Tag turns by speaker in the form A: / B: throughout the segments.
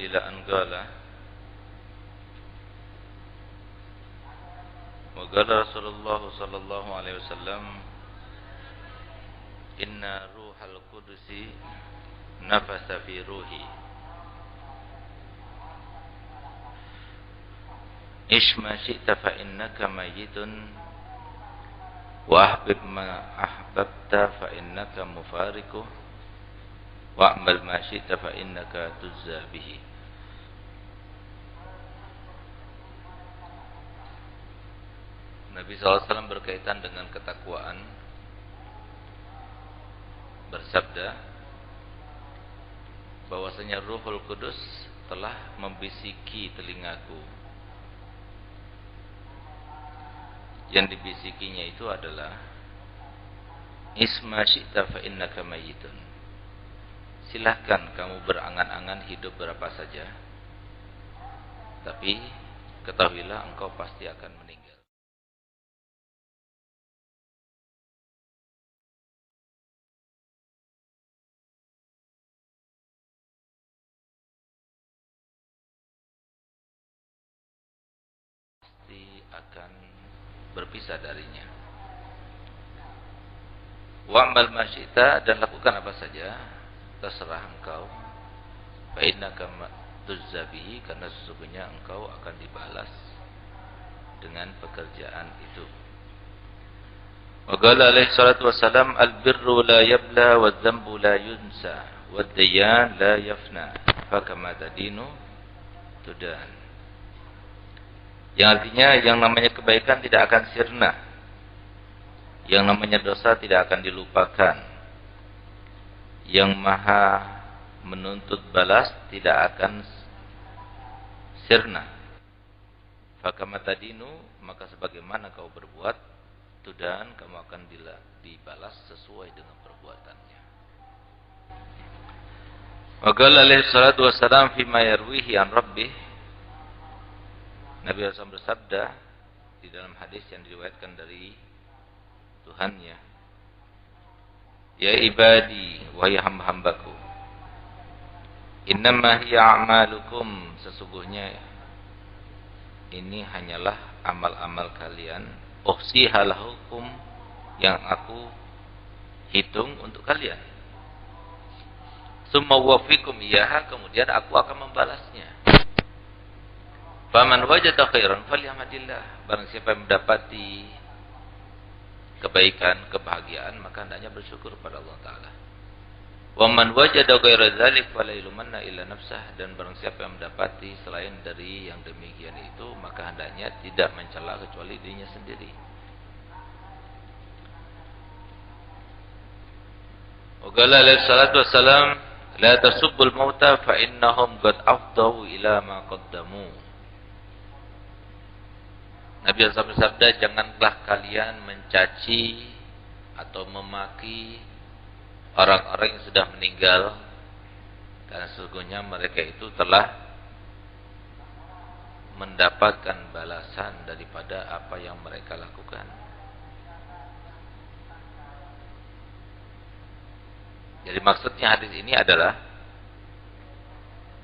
A: ila an qala wa qala Rasulullah sallallahu alaihi wasallam inna ruhal qudusi nafasa fi ruhi ish ma syi'ta fa innaka mayyitun wa ahbib ma ahbabta fa innaka mufariquh wa'mal ma syi'ta fa innaka tujza bihi. Nabi SAW berkaitan dengan ketakwaan bersabda bahwasanya Ruhul Kudus telah membisiki telingaku. Yang dibisikinya itu adalah isma syi'ta fa innaka mayyitun. Silahkan kamu berangan-angan hidup berapa saja, tapi ketahuilah engkau pasti akan meninggal. Pasti akan berpisah darinya. Wa'mal ma syi'ta, dan lakukan apa saja, terserah engkau. Fa innaka tujza bihi, karena sesungguhnya engkau akan dibalas dengan pekerjaan itu. Wa qala alaihi salatu wassalam al-birru la yabla wa dzambu la yunsa wa ad-dayyan la yafna fa kama tadinu tudan. Yang artinya yang namanya kebaikan tidak akan sirna, yang namanya dosa tidak akan dilupakan, yang maha menuntut balas tidak akan sirna. Fakama tadinu, maka sebagaimana kau berbuat, tudan, kamu akan dibalas sesuai dengan perbuatannya. Wa qala alaihi salatu wassalam fima yarwihi an rabbih, Nabi SAW bersabda di dalam hadis yang diriwayatkan dari Tuhannya, ya ibadi, wahai hamba-hambaku, innama hiya a'malukum, sesungguhnya ini hanyalah amal-amal kalian, uhsiha lahukum, yang aku hitung untuk kalian, summa wafikum iyaha, kemudian aku akan membalasnya. Faman wajada khairan falyahmadillah, barang siapa yang mendapati kebaikan, kebahagiaan, maka hendaknya bersyukur pada Allah Ta'ala. Wa man wajada ghaira dzalik fala yulumanna illa nafsah, dan barang siapa yang mendapati selain dari yang demikian itu, maka hendaknya tidak mencela kecuali dirinya sendiri. Wa qala alaihi salatu wassalam la tasubbul mauta fa innahum qad afdahu ila ma qaddamu. Nabi SAW bersabda, janganlah kalian mencaci atau memaki orang-orang yang sudah meninggal, karena sesungguhnya mereka itu telah mendapatkan balasan daripada apa yang mereka lakukan. Jadi maksudnya hadis ini adalah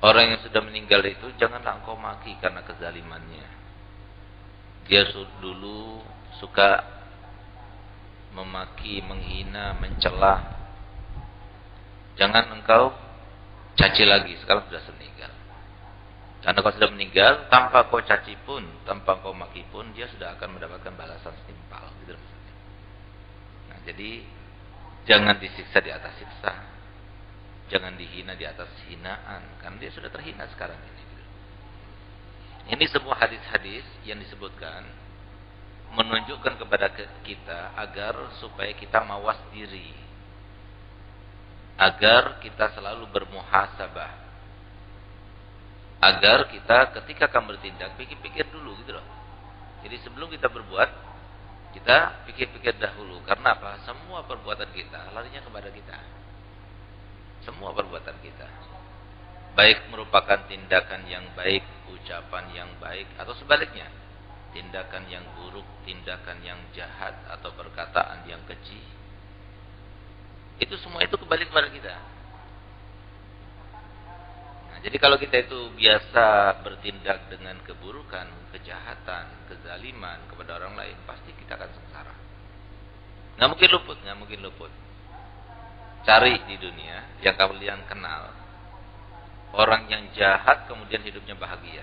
A: orang yang sudah meninggal itu janganlah engkau maki karena kezalimannya. Dia dulu suka memaki, menghina, mencela. Jangan engkau caci lagi, sekarang sudah meninggal. Karena kau sudah meninggal, tanpa kau caci pun, tanpa kau maki pun, dia sudah akan mendapatkan balasan setimpal. Gitu. Nah, jadi jangan disiksa di atas siksa, jangan dihina di atas hinaan, karena dia sudah terhina sekarang ini. Ini semua hadis-hadis yang disebutkan menunjukkan kepada kita agar supaya kita mawas diri, agar kita selalu bermuhasabah, agar kita ketika akan bertindak pikir-pikir dulu gitu loh. Jadi sebelum kita berbuat, kita pikir-pikir dahulu. Karena apa? Semua perbuatan kita larinya kepada kita. Semua perbuatan kita, baik merupakan tindakan yang baik, ucapan yang baik, atau sebaliknya, tindakan yang buruk, tindakan yang jahat, atau perkataan yang keji, itu semua itu kembali kepada kita. Nah, Jadi kalau kita itu biasa bertindak dengan keburukan, kejahatan, kezaliman kepada orang lain, pasti kita akan sengsara. Nggak mungkin luput. Cari di dunia yang kalian kenal orang yang jahat kemudian hidupnya bahagia.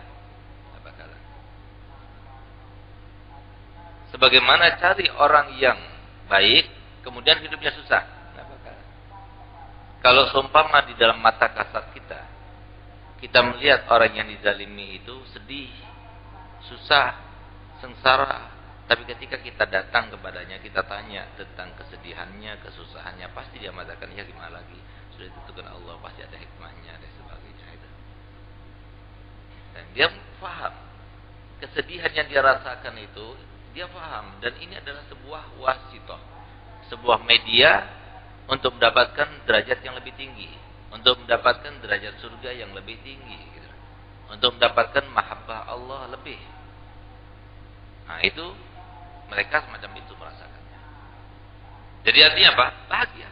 A: Nggak bakalan. Sebagaimana cari orang yang baik kemudian hidupnya susah. Nggak bakalan. Kalau seumpama di dalam mata kasat kita melihat orang yang dizalimi itu sedih, susah, sengsara. Tapi ketika kita datang kepadanya, kita tanya tentang kesedihannya, kesusahannya, pasti dia mengatakan, ya gimana lagi, sudah ditentukan Allah, pasti ada hikmahnya dan sebagainya. Dan dia paham kesedihan yang dia rasakan itu, dia paham. Dan ini adalah sebuah wasitoh, sebuah media untuk mendapatkan derajat yang lebih tinggi, untuk mendapatkan derajat surga yang lebih tinggi, gitu. Untuk mendapatkan mahabbah Allah lebih. Nah itu mereka semacam itu merasakannya. Jadi artinya apa? Bahagia.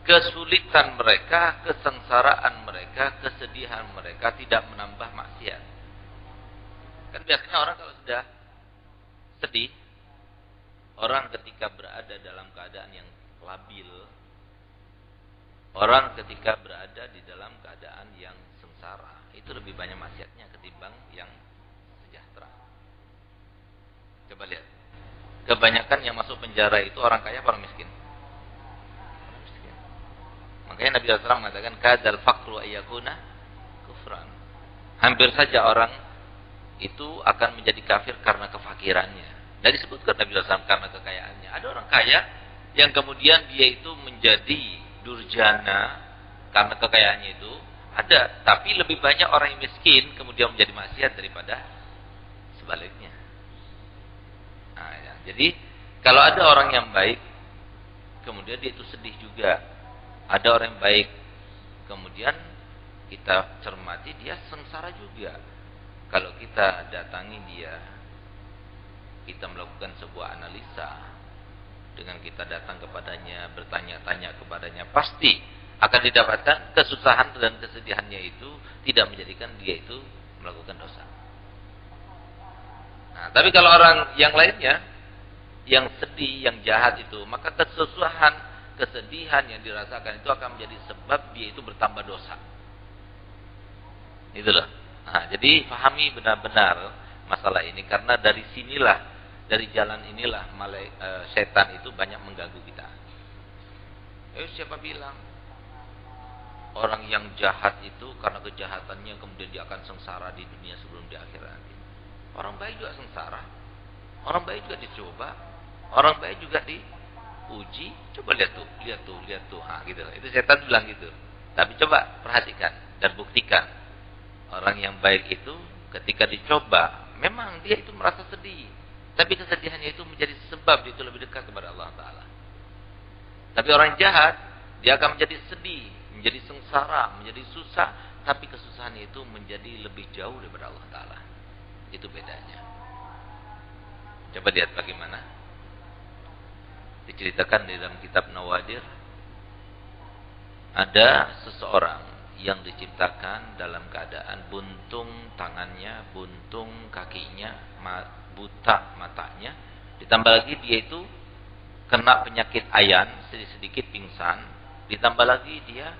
A: Kesulitan mereka, kesengsaraan mereka, kesedihan mereka tidak menambah maksiat. Kan biasanya orang kalau sudah sedih, orang ketika berada dalam keadaan yang labil, orang ketika berada di dalam keadaan yang sengsara, itu lebih banyak maksiatnya ketimbang yang sejahtera. Coba lihat. Kebanyakan yang masuk penjara itu orang kaya apa orang miskin? Orang miskin. Makanya Nabi SAW mengatakan kadal faqru ayyakuna kufran. Hampir saja orang itu akan menjadi kafir karena kefakirannya. Dan disebutkan Nabi SAW karena kekayaannya. Ada orang kaya yang kemudian dia itu menjadi durjana karena kekayaannya itu. Ada, tapi lebih banyak orang yang miskin kemudian menjadi maksiat daripada sebaliknya. Nah, ya. Jadi kalau ada orang yang baik kemudian dia itu sedih juga. Ada orang yang baik kemudian kita cermati dia sengsara juga. Kalau kita datangi dia, kita melakukan sebuah analisa, dengan kita datang kepadanya, bertanya-tanya kepadanya, pasti akan didapatkan kesusahan dan kesedihannya itu tidak menjadikan dia itu melakukan dosa. Nah, tapi kalau orang yang lainnya, yang sedih, yang jahat itu, maka kesusahan, kesedihan yang dirasakan itu akan menjadi sebab dia itu bertambah dosa. Itulah. Nah, jadi pahami benar-benar masalah ini, karena dari sinilah, dari jalan inilah setan itu banyak mengganggu kita. Siapa bilang orang yang jahat itu karena kejahatannya kemudian dia akan sengsara di dunia sebelum di akhirat nanti? Orang baik juga sengsara. Orang baik juga dicoba. Orang baik juga diuji. Coba lihat tuh. Ha, gitu. Itu setan bilang gitu. Tapi coba perhatikan dan buktikan. Orang yang baik itu ketika dicoba, memang dia itu merasa sedih. Tapi kesedihannya itu menjadi sebab dia itu lebih dekat kepada Allah Ta'ala. Tapi orang jahat, dia akan menjadi sedih, menjadi sengsara, menjadi susah. Tapi kesusahannya itu menjadi lebih jauh daripada Allah Ta'ala. Itu bedanya. Coba lihat bagaimana diceritakan di dalam kitab Nawadir. Ada seseorang yang diciptakan dalam keadaan buntung tangannya, buntung kakinya, buta matanya. Ditambah lagi dia itu kena penyakit ayan, sedikit pingsan. Ditambah lagi dia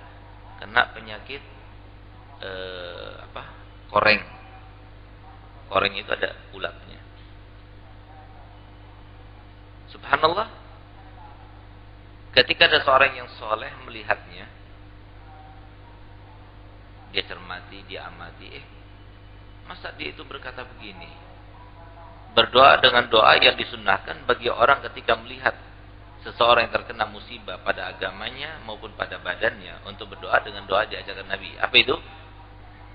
A: kena penyakit koreng. Koreng itu ada ulatnya. Subhanallah. Ketika ada seorang yang soleh melihatnya, dia cermati, dia amati, masa dia itu berkata begini? Berdoa dengan doa yang disunnahkan bagi orang ketika melihat seseorang yang terkena musibah pada agamanya maupun pada badannya, untuk berdoa dengan doa diajarkan Nabi. Apa itu?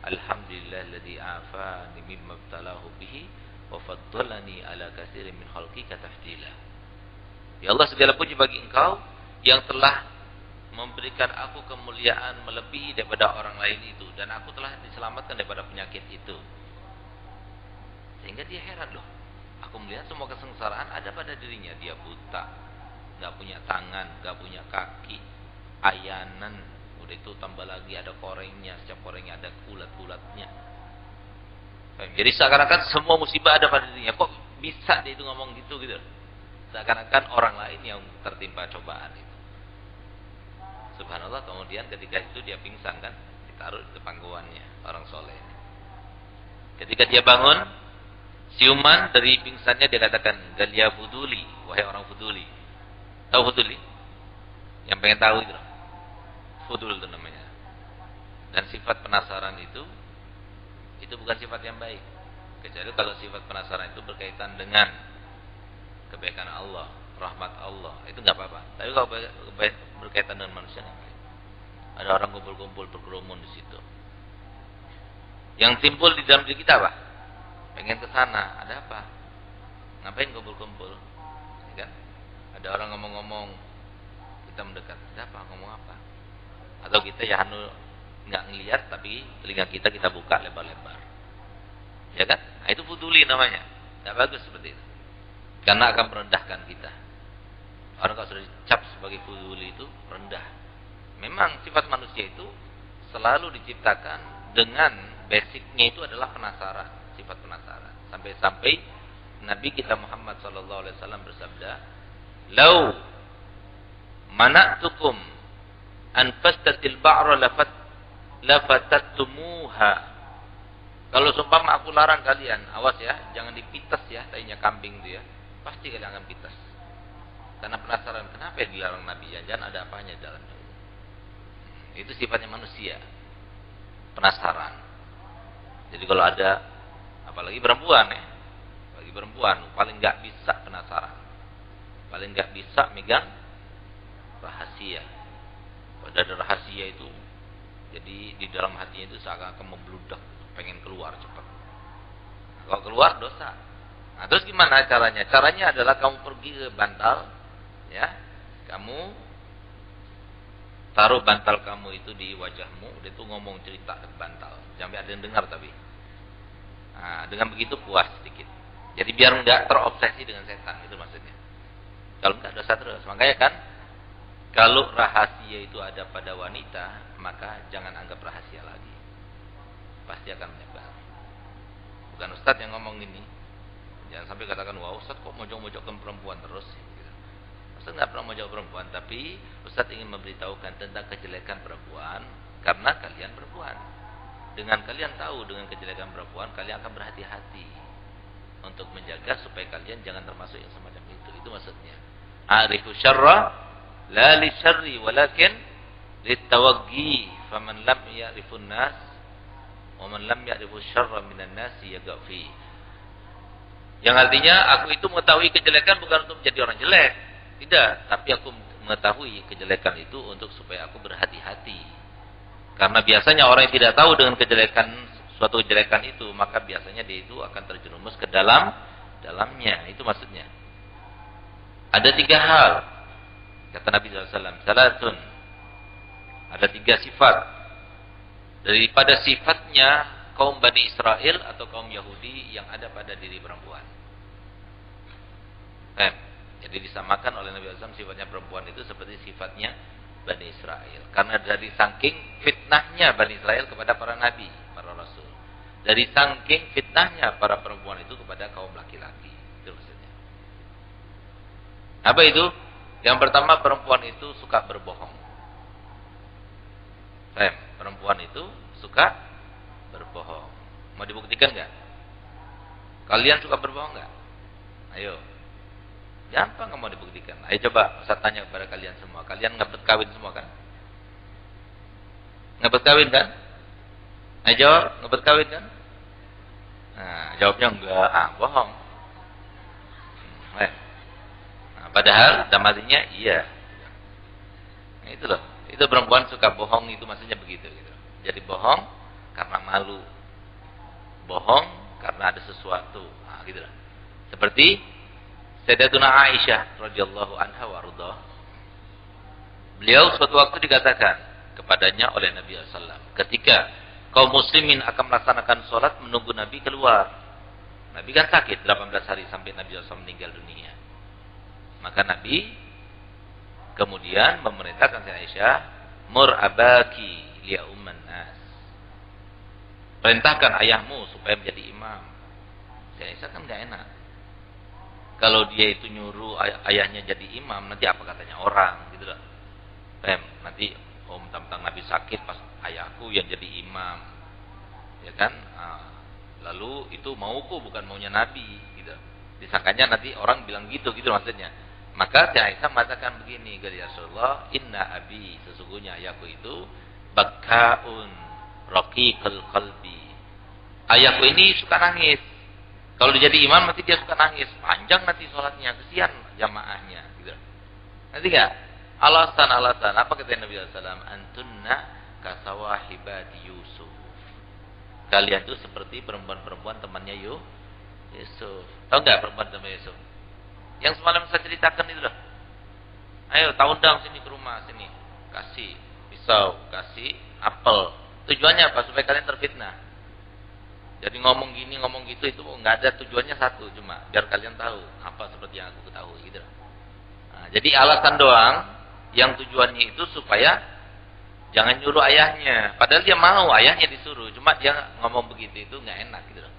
A: Alhamdulillahilladzi afani mimma ibtalahu bihi wa faddalani ala katsirin min khalqika tafdila. Ya Allah, segala puji bagi Engkau yang telah memberikan aku kemuliaan melebihi daripada orang lain itu, dan aku telah diselamatkan daripada penyakit itu. Sehingga dia heran, loh, aku melihat semua kesengsaraan ada pada dirinya. Dia buta, gak punya tangan, gak punya kaki, ayanan, Udah itu tambah lagi ada korengnya, setiap korengnya ada ulat-ulatnya. Jadi seakan-akan semua musibah ada pada dirinya. Kok bisa dia itu ngomong gitu gitu? Seakan-akan orang lain yang tertimpa cobaan itu. Subhanallah, kemudian ketika itu dia pingsan kan, ditaruh di pangkuannya orang soleh. Ketika dia bangun, siuman dari pingsannya dia katakan, Galia Fuduli, wahai orang Fuduli. Tahu Fuduli? Yang pengen tahu itu. Fudul itu namanya. Dan sifat penasaran itu bukan sifat yang baik. Kecuali kalau sifat penasaran itu berkaitan dengan kebaikan Allah, rahmat Allah, itu nggak apa-apa. Tapi kalau berkaitan dengan manusia, ada orang kumpul-kumpul berkerumun di situ. Yang timbul di dalam diri kita apa? Pengen ke sana, ada apa? Ngapain kumpul-kumpul? Ya kan? Ada orang ngomong-ngomong, kita mendekat, ada apa? Ngomong apa? Atau kita ya nggak ngelihat, tapi telinga kita buka lebar-lebar. Ya kan? Nah, itu fuduli namanya. Nggak bagus seperti itu. Karena akan merendahkan kita. Orang kalau sudah dicap sebagai fuduli itu rendah. Memang sifat manusia itu selalu diciptakan dengan basicnya itu adalah penasaran, sifat penasaran. Sampai-sampai Nabi kita Muhammad SAW bersabda, "Lau mana'tukum an fastatil ba'ra lafatattumuha." Kalau sumpah aku larang kalian, awas ya, jangan dipitas ya, tainya kambing itu ya. Pasti kalian akan pitas. Karena penasaran, kenapa ya dilarang Nabi? Jangan ada apanya di dalamnya. Itu sifatnya manusia. Penasaran. Jadi kalau ada, apalagi perempuan ya, apalagi perempuan paling nggak bisa penasaran, paling nggak bisa megang rahasia. Pada ada rahasia itu, jadi di dalam hatinya itu seakan-akan membludak, pengen keluar cepat. Nah, kalau keluar dosa. Nah, terus gimana caranya? Caranya adalah kamu pergi ke bantal, ya, kamu taruh bantal kamu itu di wajahmu, udah itu ngomong cerita ke bantal, sampai ada yang dengar tapi. Nah, dengan begitu puas sedikit. Jadi biar enggak terobsesi dengan setan, itu maksudnya. Kalau enggak dosa terus. Makanya kan, kalau rahasia itu ada pada wanita, maka jangan anggap rahasia lagi. Pasti akan menyebar. Bukan Ustadz yang ngomong ini. Jangan sampai katakan, wah Ustadz kok mojok-mojokkan perempuan terus. Ustadz nggak pernah mojok perempuan, tapi Ustadz ingin memberitahukan tentang kejelekan perempuan karena kalian perempuan. Dengan kalian tahu dengan kejelekan perempuan, kalian akan berhati-hati untuk menjaga supaya kalian jangan termasuk yang semacam itu. Itu maksudnya. Arifu syarra la li syarri walakin litawaggi faman lam ya'rifun nas wa man lam ya'rifu syarra minan nasi yaghafi. Yang artinya aku itu mengetahui kejelekan bukan untuk menjadi orang jelek. Tidak, tapi aku mengetahui kejelekan itu untuk supaya aku berhati-hati. Karena biasanya orang yang tidak tahu dengan kejelekan, suatu kejelekan itu, maka biasanya dia itu akan terjerumus ke dalamnya. Itu maksudnya. Ada 3 hal. Kata Nabi SAW, salatun. Ada 3 sifat. Daripada sifatnya kaum Bani Israel atau kaum Yahudi yang ada pada diri perempuan. Jadi disamakan oleh Nabi SAW sifatnya perempuan itu seperti sifatnya Bani Israel. Karena dari saking fitnahnya Bani Israel kepada para nabi, para rasul. Dari saking fitnahnya para perempuan itu kepada kaum laki-laki. Itu maksudnya. Apa itu? Yang pertama, perempuan itu suka berbohong. Perempuan itu suka berbohong. Mau dibuktikan nggak? Kalian suka berbohong nggak? Ayo. Gampang mau dibuktikan. Ayo coba saya tanya kepada kalian semua. Kalian ngabet kawin semua kan? Ngabet kawin kan? Ayo jawab, ngabet kawin kan? Nah, jawabnya enggak. Bohong. Nah, padahal damatinya iya. Nah, itu loh. Itu perempuan suka bohong itu maksudnya begitu gitu. Jadi bohong karena malu. Bohong karena ada sesuatu. Nah, gitu loh. Seperti Sayyidatuna Aisyah radhiyallahu anha warudha. Beliau suatu waktu dikatakan kepadanya oleh Nabi sallallahu alaihi wasallam ketika kaum muslimin akan melaksanakan sholat menunggu Nabi keluar. Nabi kan sakit 18 hari sampai Nabi sallallahu alaihi wasallam meninggal dunia. Maka Nabi kemudian memerintahkan Sayyidatuna Aisyah Mur abaki liya umman nas. Perintahkan ayahmu supaya menjadi imam. Ya, Aisyah kan enggak enak. Kalau dia itu nyuruh ayahnya jadi imam, nanti apa katanya orang gitu loh. Nanti tentang Nabi sakit pas ayahku yang jadi imam. Ya kan? Lalu itu mauku bukan maunya Nabi gitu. Disangkanya nanti orang bilang gitu maksudnya. Maka Aisyah mengatakan begini, ya Rasulullah, inna abi, sesungguhnya ayahku itu bakkaun raqiqul qalbi. Ayahku ini suka nangis. Kalau dia jadi imam nanti dia suka nangis, panjang nanti sholatnya, kesian jamaahnya gitu. Nanti enggak? Alasan apa kata Nabi sallallahu alaihi wasallam? Antunna kasawahibati Yusuf. Kalian itu seperti perempuan-perempuan temannya Yusuf. Tahu enggak perempuan teman Yusuf? Yang semalam saya ceritakan itu loh. Ayo, undang sini ke rumah sini. Kasih pisau, kasih apel. Tujuannya apa? Supaya kalian terfitnah. Jadi ngomong gini, ngomong gitu itu enggak ada tujuannya satu, cuma biar kalian tahu apa seperti yang aku ketahui gitu. Nah, jadi alasan doang yang tujuannya itu supaya jangan nyuruh ayahnya. Padahal dia mau ayahnya disuruh, cuma dia ngomong begitu itu enggak enak gitu loh.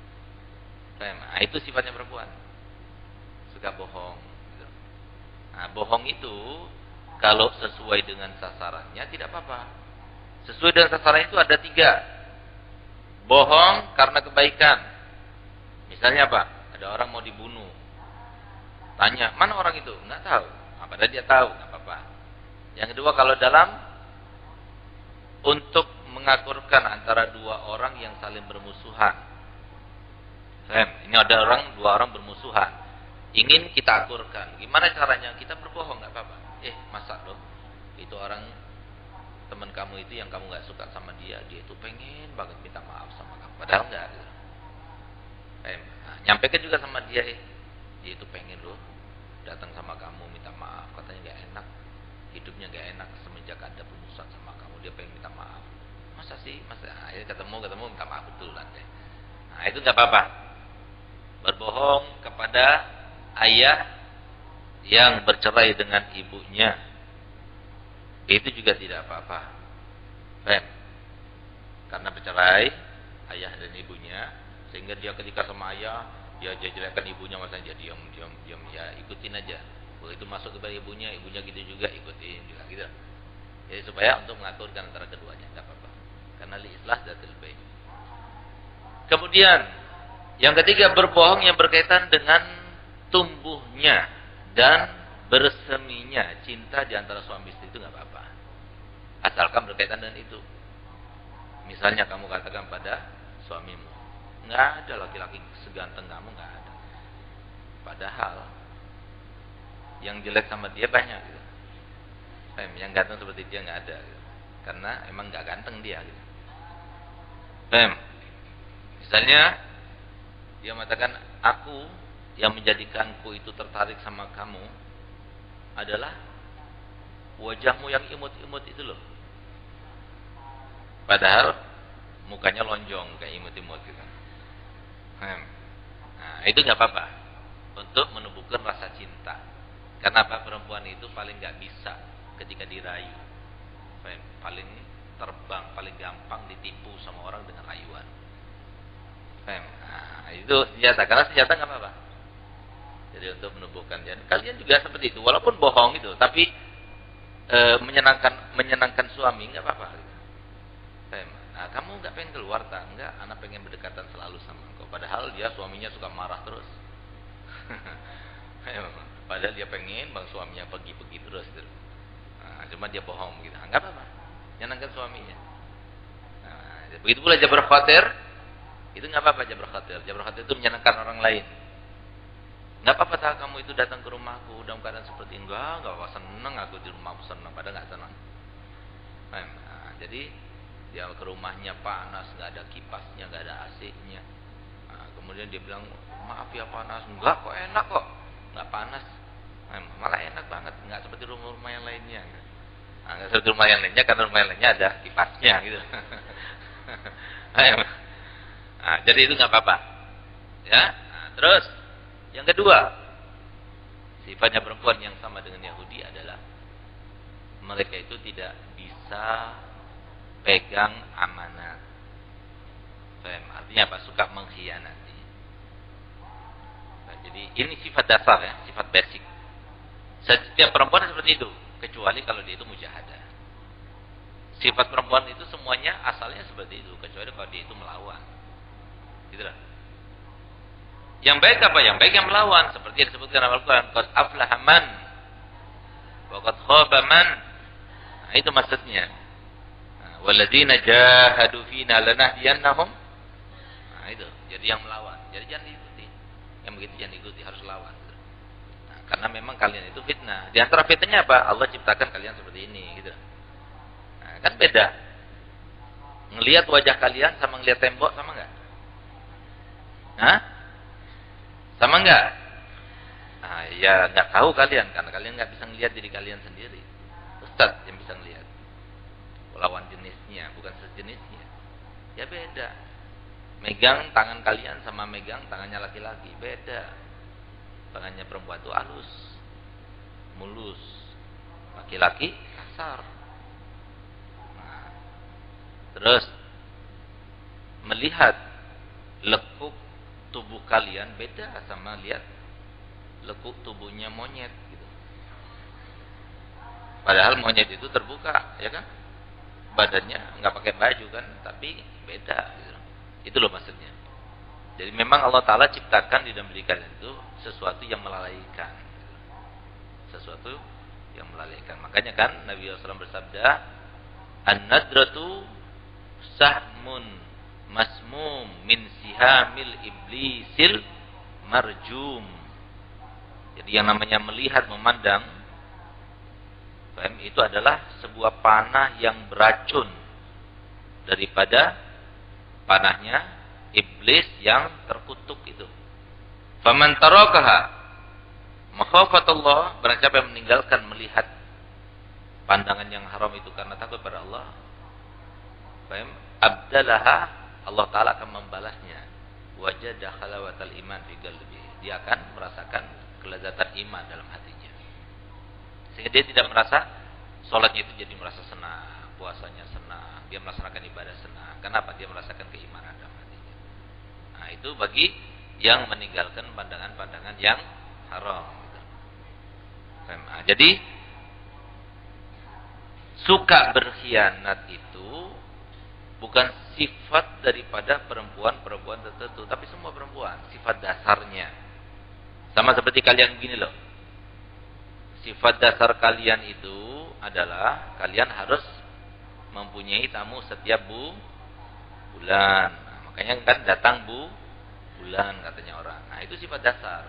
A: Nah, itu sifatnya perempuan. Suka bohong gitu. Nah, bohong itu kalau sesuai dengan sasarannya tidak apa-apa. Sesuai dengan sasarannya itu ada 3. Bohong karena kebaikan. Misalnya apa? Ada orang mau dibunuh. Tanya, mana orang itu? Enggak tahu. Padahal dia tahu, enggak apa-apa. Yang kedua, kalau dalam untuk mengakurkan antara 2 orang yang saling bermusuhan. Ini ada 2 orang bermusuhan. Ingin kita akurkan. Gimana caranya? Kita berbohong, enggak apa-apa. Masa loh? Itu orang teman kamu itu yang kamu enggak suka sama dia itu pengen banget minta maaf sama kamu. Padahal enggak. Nyampaikan juga sama dia, dia itu pengen loh datang sama kamu minta maaf, katanya enggak enak. Hidupnya enggak enak semenjak ada permusuhan sama kamu, dia pengen minta maaf. Masa sih? Akhirnya ketemu minta maaf betulan deh. Nah, itu enggak apa-apa. Berbohong kepada ayah yang bercerai dengan ibunya, itu juga tidak apa-apa. Karena bercerai ayah dan ibunya, sehingga dia ketika sama ayah dia jelekkan ibunya, masanya dia diam ya ikutin aja. Begitu masuk kepada ibunya gitu juga ikutin juga gitu. Jadi supaya untuk mengaturkan antara keduanya, tidak apa-apa. Karena li islah dzatul bain. Kemudian yang ketiga, berbohong yang berkaitan dengan tumbuhnya dan berseminya cinta di antara suami istri itu enggak apa-apa. Asalkan berkaitan dengan itu. Misalnya kamu katakan pada suamimu, enggak ada laki-laki seganteng kamu, enggak ada. Padahal yang jelek sama dia banyak gitu. Yang ganteng seperti dia enggak ada gitu. Karena emang enggak ganteng dia gitu. Misalnya dia mengatakan, aku yang menjadikanku itu tertarik sama kamu adalah wajahmu yang imut-imut itu loh. Padahal mukanya lonjong kayak imut-imut gitu. Nah, itu nggak apa-apa untuk menumbuhkan rasa cinta. Karena apa? Perempuan itu paling nggak bisa ketika dirayu. Paling terbang, paling gampang ditipu sama orang dengan rayuan. Nah, itu senjata. Karena senjata nggak apa-apa. Jadi untuk menumbuhkan kalian juga seperti itu, walaupun bohong itu, tapi menyenangkan suami nggak apa-apa. Nah, kamu nggak pengen keluar tak? Enggak, anak pengen berdekatan selalu sama engkau. Padahal dia suaminya suka marah terus. Padahal dia pengen bang suaminya pergi-pergi terus. Nah, cuma dia bohong gitu. Nggak apa-apa, menyenangkan suaminya. Nah, begitu pula Jabr Khatir, itu nggak apa-apa Jabr Khatir. Jabr Khatir itu menyenangkan orang lain. Nggak apa-apa tak kamu itu datang ke rumahku dalam keadaan seperti enggak apa, seneng aku di rumahmu, seneng, padahal nggak seneng. Nah, jadi dia ke rumahnya panas, nggak ada kipasnya, nggak ada AC-nya. Nah, kemudian dia bilang, maaf ya panas, enggak kok enak kok, nggak panas, malah enak banget, nggak seperti rumah-rumah yang lainnya. Nah, nggak seperti rumah yang lainnya karena rumah yang lainnya ada kipasnya gitu. Nah, jadi itu nggak apa-apa, ya. Nah, terus yang kedua, sifatnya perempuan yang sama dengan Yahudi adalah mereka itu tidak bisa bisa pegang amanat. Artinya apa? Suka mengkhianati. Nah, jadi ini sifat dasar ya, sifat basic. Setiap perempuan seperti itu, kecuali kalau dia itu mujahadah. Sifat perempuan itu semuanya asalnya seperti itu, kecuali kalau dia itu melawan. Gitu lah. Yang baik apa? Yang baik yang melawan, seperti yang disebutkan dalam Al-Qur'an, qad aflaha man wa qad khaba man. Nah, itu maksudnya. Walladzina jahadu fina lanahdiyannahum. Nah, itu. Jadi yang melawan. Jadi jangan diikuti. Yang begitu jangan diikuti, harus lawan. Nah, karena memang kalian itu fitnah. Di antara fitnahnya apa? Allah ciptakan kalian seperti ini, gitu. Nah, kan beda. Ngelihat wajah kalian sama ngelihat tembok sama enggak? Hah? Sama enggak? Nah, ya enggak tahu kalian karena kalian enggak bisa ngelihat diri kalian sendiri. Ustaz yang bisa ngelihat. Lawan jenisnya, bukan sejenisnya. Ya beda. Megang tangan kalian sama megang tangannya laki-laki, beda. Tangannya perempuan itu halus, mulus. Laki-laki kasar. Nah, terus melihat lekuk tubuh kalian beda sama lihat lekuk tubuhnya monyet gitu. Padahal monyet itu terbuka, ya kan? Badannya nggak pakai baju kan, tapi beda gitu. Itu loh maksudnya. Jadi memang Allah Ta'ala ciptakan di dalam diri kalian itu sesuatu yang melalaikan. Sesuatu yang melalaikan. Makanya kan Nabi SAW bersabda, An-nadratu sahmun masmum min sihamil iblisil marjum. Jadi yang namanya melihat, memandang, itu adalah sebuah panah yang beracun daripada panahnya iblis yang terkutuk itu. Faman tarakaha makhafatullah, barang siapa yang meninggalkan melihat pandangan yang haram itu karena takut pada Allah, abdalaha, Allah Ta'ala akan membalasnya. Wajada halawatal iman fi qalbi, dia akan merasakan kelezatan iman dalam hatinya. Sehingga dia tidak merasa sholatnya itu jadi merasa senang, puasanya senang, dia melaksanakan ibadah senang. Kenapa? Dia merasakan keimanan dalam hatinya. Nah, itu bagi yang meninggalkan pandangan-pandangan yang haram. Nah, jadi suka berkhianat itu bukan sifat daripada perempuan-perempuan tertentu, tapi semua perempuan, sifat dasarnya. Sama seperti kalian begini loh. Sifat dasar kalian itu adalah kalian harus mempunyai tamu setiap bulan. Nah, makanya kan datang bulan katanya orang. Nah, itu sifat dasar.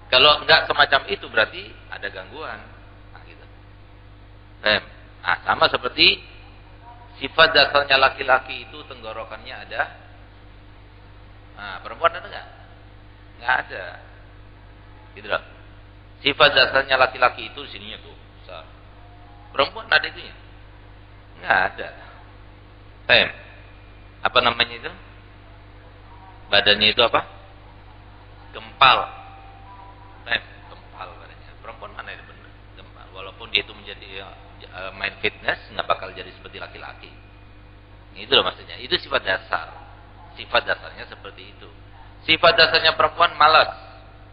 A: Kalau enggak semacam itu berarti ada gangguan. Nah, gitu. Nah, sama seperti sifat dasarnya laki-laki itu tenggorokannya ada. Nah, perempuan ada enggak? Enggak ada. Gitu loh. Sifat dasarnya laki-laki itu sininya tuh besar. Perempuan ada itunya? Enggak ada. Apa namanya itu? Badannya itu apa? Gempal. Gempal badannya. Perempuan mana itu benar? Gempal. Walaupun dia itu menjadi main fitness, nggak bakal jadi seperti laki-laki. Itu loh maksudnya. Itu sifat dasar. Sifat dasarnya seperti itu. Sifat dasarnya perempuan malas,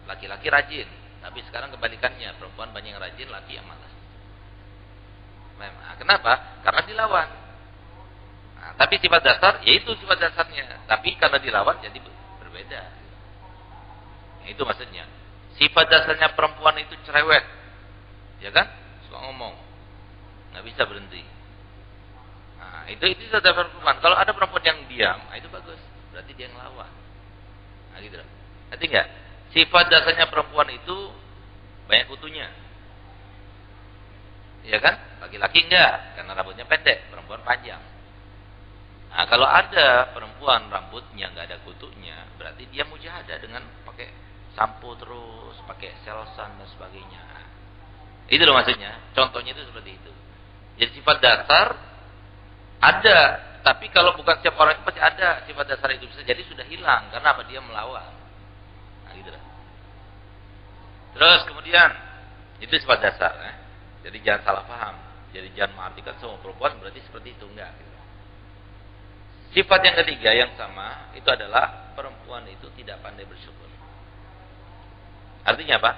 A: laki-laki rajin. Tapi sekarang kebalikannya, perempuan banyak yang rajin, laki yang malas. Nah, kenapa? Karena dilawan. Nah, tapi sifat dasar, yaitu sifat dasarnya. Tapi karena dilawan jadi berbeda. Nah, itu maksudnya. Sifat dasarnya perempuan itu cerewet, ya kan? Suka ngomong, nggak bisa berhenti. Nah, itu sifat dasar perempuan. Kalau ada perempuan yang diam, nah, itu bagus. Berarti dia ngelawan. Nah, gitu. Ngerti nggak? Sifat dasarnya perempuan itu banyak kutunya. Ya kan? Laki-laki enggak, karena rambutnya pendek, perempuan panjang. Nah, kalau ada perempuan rambutnya enggak ada kutunya, berarti dia mujahadah dengan pakai sampo terus, pakai selsan dan sebagainya. Itu loh maksudnya. Contohnya itu seperti itu. Jadi sifat dasar ada, tapi kalau bukan setiap orang itu pasti ada sifat dasar itu, bisa jadi sudah hilang karena apa? Dia melawan. Gitu. Terus kemudian itu sifat dasar, Jadi jangan salah paham. Jadi jangan mengartikan semua perempuan berarti seperti itu, enggak. Sifat yang ketiga yang sama itu adalah perempuan itu tidak pandai bersyukur. Artinya apa?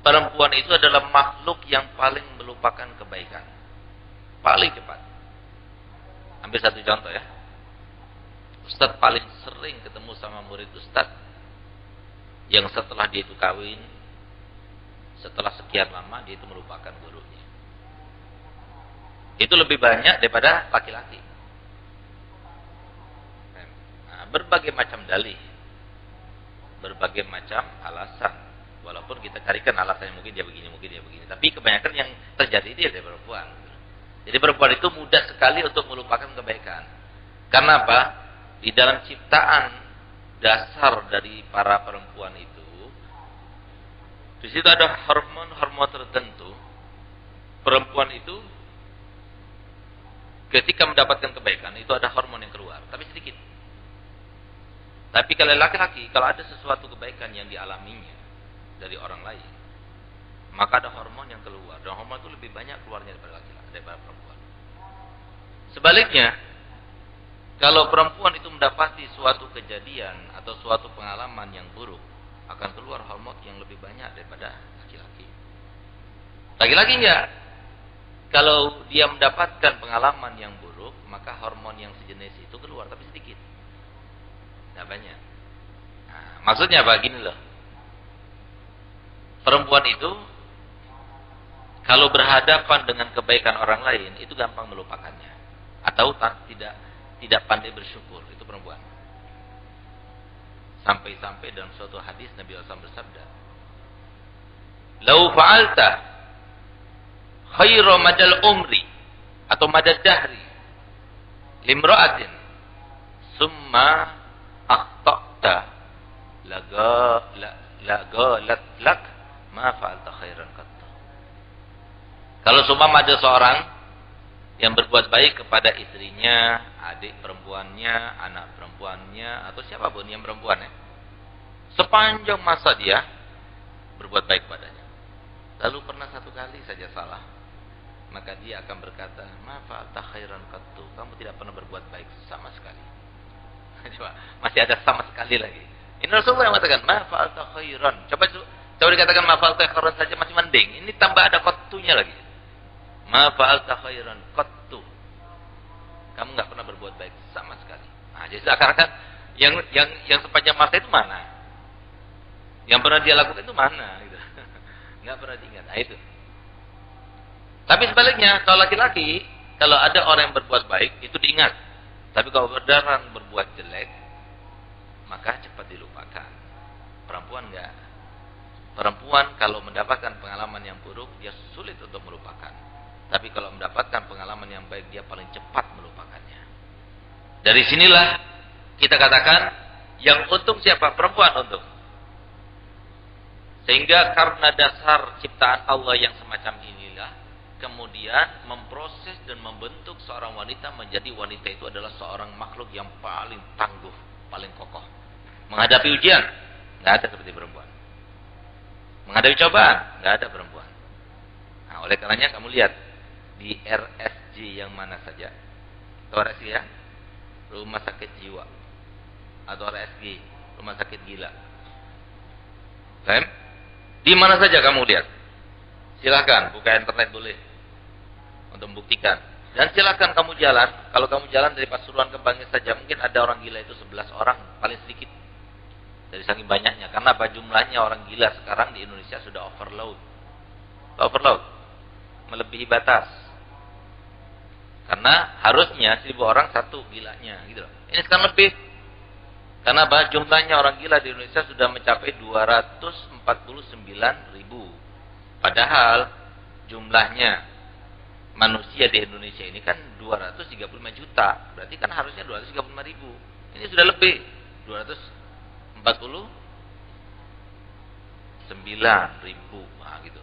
A: Perempuan itu adalah makhluk yang paling melupakan kebaikan. Paling cepat. Ambil satu contoh ya. Ustadz paling sering ketemu sama murid Ustadz yang setelah dia itu kawin, setelah sekian lama dia itu melupakan gurunya. Itu lebih banyak daripada laki-laki. Nah, berbagai macam dalih, berbagai macam alasan. Walaupun kita carikan alasannya mungkin dia begini, tapi kebanyakan yang terjadi itu dari perempuan. Jadi perempuan itu mudah sekali untuk melupakan kebaikan. Karena apa? Di dalam ciptaan dasar dari para perempuan itu, di situ ada hormon-hormon tertentu. Perempuan itu ketika mendapatkan kebaikan itu ada hormon yang keluar, tapi sedikit. Tapi kalau laki-laki, kalau ada sesuatu kebaikan yang dialaminya dari orang lain, maka ada hormon yang keluar, dan hormon itu lebih banyak keluarnya daripada laki-laki, daripada perempuan. Sebaliknya, kalau perempuan itu mendapati suatu kejadian atau suatu pengalaman yang buruk, akan keluar hormon yang lebih banyak daripada laki-laki. Laki-laki enggak. Kalau dia mendapatkan pengalaman yang buruk, maka hormon yang sejenis itu keluar, tapi sedikit. Tidak banyak. Nah, maksudnya apa? Gini loh. Perempuan itu kalau berhadapan dengan kebaikan orang lain, itu gampang melupakannya. Atau tidak pandai bersyukur. Itu perempuan. Sampai-sampai dalam suatu hadis Nabi SAW bersabda, "Lau fa'alta khairu madal umri atau madad dahri limra'atin summa akhta'ta lagalat lak ma fa'alta khairan qatta." Kalau seumpama ada seorang yang berbuat baik kepada istrinya, adik perempuannya, anak perempuannya, atau siapapun yang perempuan ya, sepanjang masa dia berbuat baik padanya, lalu pernah satu kali saja salah, maka dia akan berkata, "Ma fa'alta khairan qattu." Kamu tidak pernah berbuat baik sama sekali. Coba, masih ada sama sekali lagi. Ini Rasulullah yang mengatakan, "Ma fa'alta khairan." Coba dikatakan ma fa'alta khairan saja masih mending. Ini tambah ada qattunya lagi. Ma fa'alta khairan qattu. Kamu enggak pernah berbuat baik sama sekali. Nah, jadi seakan-akan yang sepanjang masa itu mana? Yang pernah dia lakukan itu mana gitu. Enggak pernah diingat. Nah, itu. Tapi sebaliknya, kalau laki-laki, kalau ada orang yang berbuat baik, itu diingat. Tapi kalau berdarah berbuat jelek, maka cepat dilupakan. Perempuan enggak. Perempuan kalau mendapatkan pengalaman yang buruk, dia sulit untuk melupakan. Tapi kalau mendapatkan pengalaman yang baik, dia paling cepat melupakannya. Dari sinilah kita katakan, yang untung siapa? Perempuan untung. Sehingga karena dasar ciptaan Allah yang semacam inilah, kemudian memproses dan membentuk seorang wanita menjadi wanita itu adalah seorang makhluk yang paling tangguh, paling kokoh. Menghadapi ujian, nggak ada seperti perempuan. Menghadapi cobaan, nggak ada perempuan. Nah, oleh karenanya kamu lihat di RSJ yang mana saja, atau RSG ya, rumah sakit jiwa, atau RSG, rumah sakit gila. Di mana saja kamu lihat, silakan buka internet boleh untuk membuktikan. Dan silakan kamu jalan. Kalau kamu jalan dari Pasuruan ke Bangil saja, mungkin ada orang gila itu 11 orang paling sedikit. Dari saking banyaknya. Karena apa jumlahnya orang gila sekarang di Indonesia sudah overload. Overload. Melebihi batas. Karena harusnya 1000 orang satu gilanya. Gitu loh. Ini sekarang lebih. Karena apa? Jumlahnya orang gila di Indonesia sudah mencapai 249.000. Padahal jumlahnya manusia di Indonesia ini kan 235 juta. Berarti kan harusnya 235.000. Ini sudah lebih. 249.000. Nah, gitu.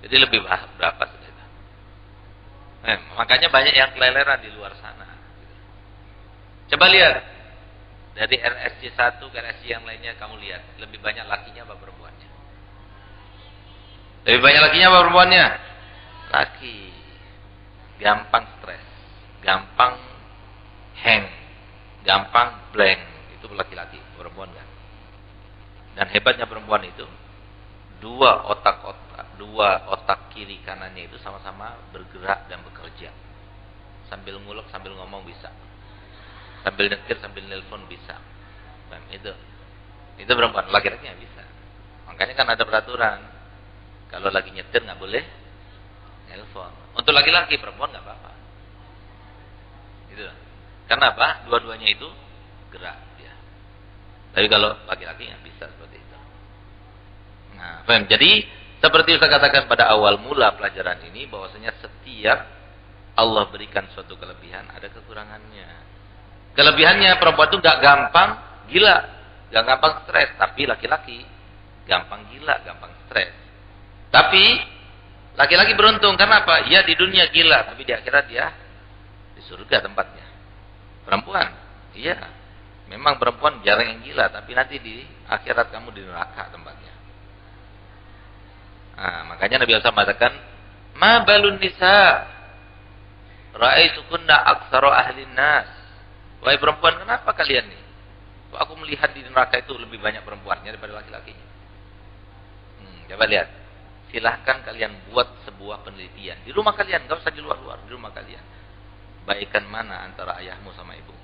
A: Jadi lebih berapa sudah itu. Makanya banyak yang keleleran di luar sana. Gitu. Coba lihat. Dari RSC 1 ke RSC yang lainnya kamu lihat. Lebih banyak lakinya apa perempuannya? Lebih banyak lakinya apa perempuannya? Laki. gampang stres, gampang hang, gampang blank. Itu laki-laki, perempuan kan. Dan hebatnya perempuan itu dua otak kiri kanannya itu sama-sama bergerak dan bekerja. Sambil ngulek, sambil ngomong bisa. Sambil nyetir, sambil nelpon bisa. Dan itu perempuan, laki-laki nggak bisa. Makanya kan ada peraturan. Kalau lagi nyetir nggak boleh nelpon. Untuk laki-laki, perempuan nggak apa-apa. Itu. Karena apa? Dua-duanya itu gerak dia. Tapi kalau laki-laki nggak bisa seperti itu. Nah, paham? Jadi seperti saya katakan pada awal mula pelajaran ini, bahwasanya setiap Allah berikan suatu kelebihan, ada kekurangannya. Kelebihannya perempuan itu nggak gampang gila, nggak gampang stres. Tapi laki-laki gampang gila, gampang stres. Tapi laki-laki beruntung karena apa? Ya di dunia gila, tapi di akhirat dia di surga tempatnya. Perempuan, iya, memang perempuan jarang yang gila, tapi nanti di akhirat kamu di neraka tempatnya. Nah, makanya Nabi SAW mengatakan, "Ma balun nisa? Ra'aitukunna aktsara ahlin nas." Wahai perempuan, kenapa kalian nih? Kok aku melihat di neraka itu lebih banyak perempuannya daripada laki-lakinya? Coba lihat. Silahkan kalian buat sebuah penelitian di rumah kalian, enggak usah di luar-luar, di rumah kalian. Baikan mana antara ayahmu sama ibu?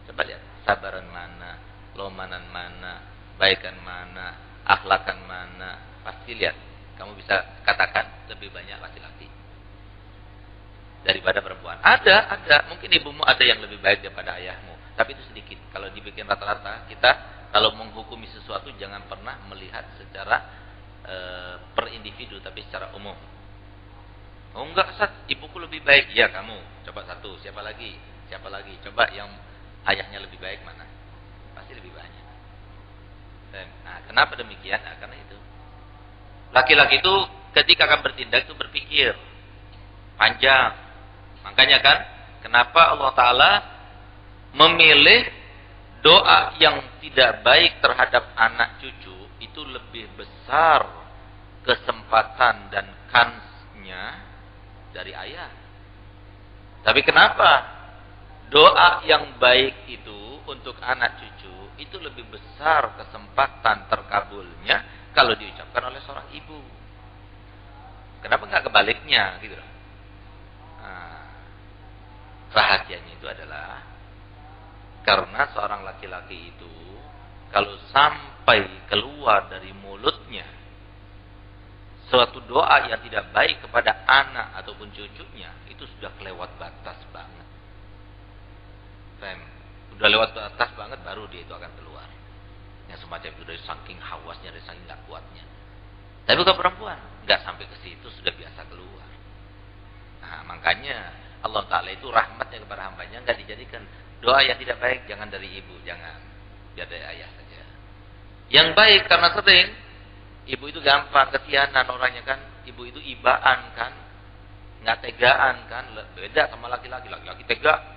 A: Coba lihat, sabaran mana, lomanan mana, baikan mana, akhlakan mana. Pasti lihat, kamu bisa katakan lebih banyak laki-laki daripada perempuan. Ada, mungkin ibumu ada yang lebih baik daripada ayahmu, tapi itu sedikit. Kalau dibikin rata-rata, kita kalau menghukumi sesuatu jangan pernah melihat secara per individu, tapi secara umum. Oh enggak, Ustaz, ibuku lebih baik. Ya kamu, coba satu. Siapa lagi? Coba yang ayahnya lebih baik mana? Pasti lebih banyak. Nah, kenapa demikian? Nah, karena itu. Laki-laki itu ketika akan bertindak itu berpikir panjang. Makanya kan, kenapa Allah Ta'ala memilih doa yang tidak baik terhadap anak cucu itu lebih besar kesempatan dan kansnya dari ayah. Tapi kenapa doa yang baik itu untuk anak cucu itu lebih besar kesempatan terkabulnya kalau diucapkan oleh seorang ibu? Kenapa nggak kebaliknya gitu loh? Nah, rahasianya itu adalah karena seorang laki-laki itu kalau sampai keluar dari mulutnya suatu doa yang tidak baik kepada anak ataupun cucunya, itu sudah kelewat batas banget. Sudah lewat batas banget, baru dia itu akan keluar. Yang semacam itu dari saking hawasnya, dari saking gak kuatnya. Tapi kalau perempuan nggak sampai ke situ, sudah biasa keluar. Nah, makanya Allah Ta'ala itu rahmatnya kepada hambanya nggak dijadikan doa yang tidak baik, jangan dari ibu, jangan. Biar dari ayah saja. Yang baik karena sering ibu itu gampang kesianan orangnya kan, ibu itu ibaan kan, nggak tegaan kan, beda sama laki-laki. Laki-laki tega.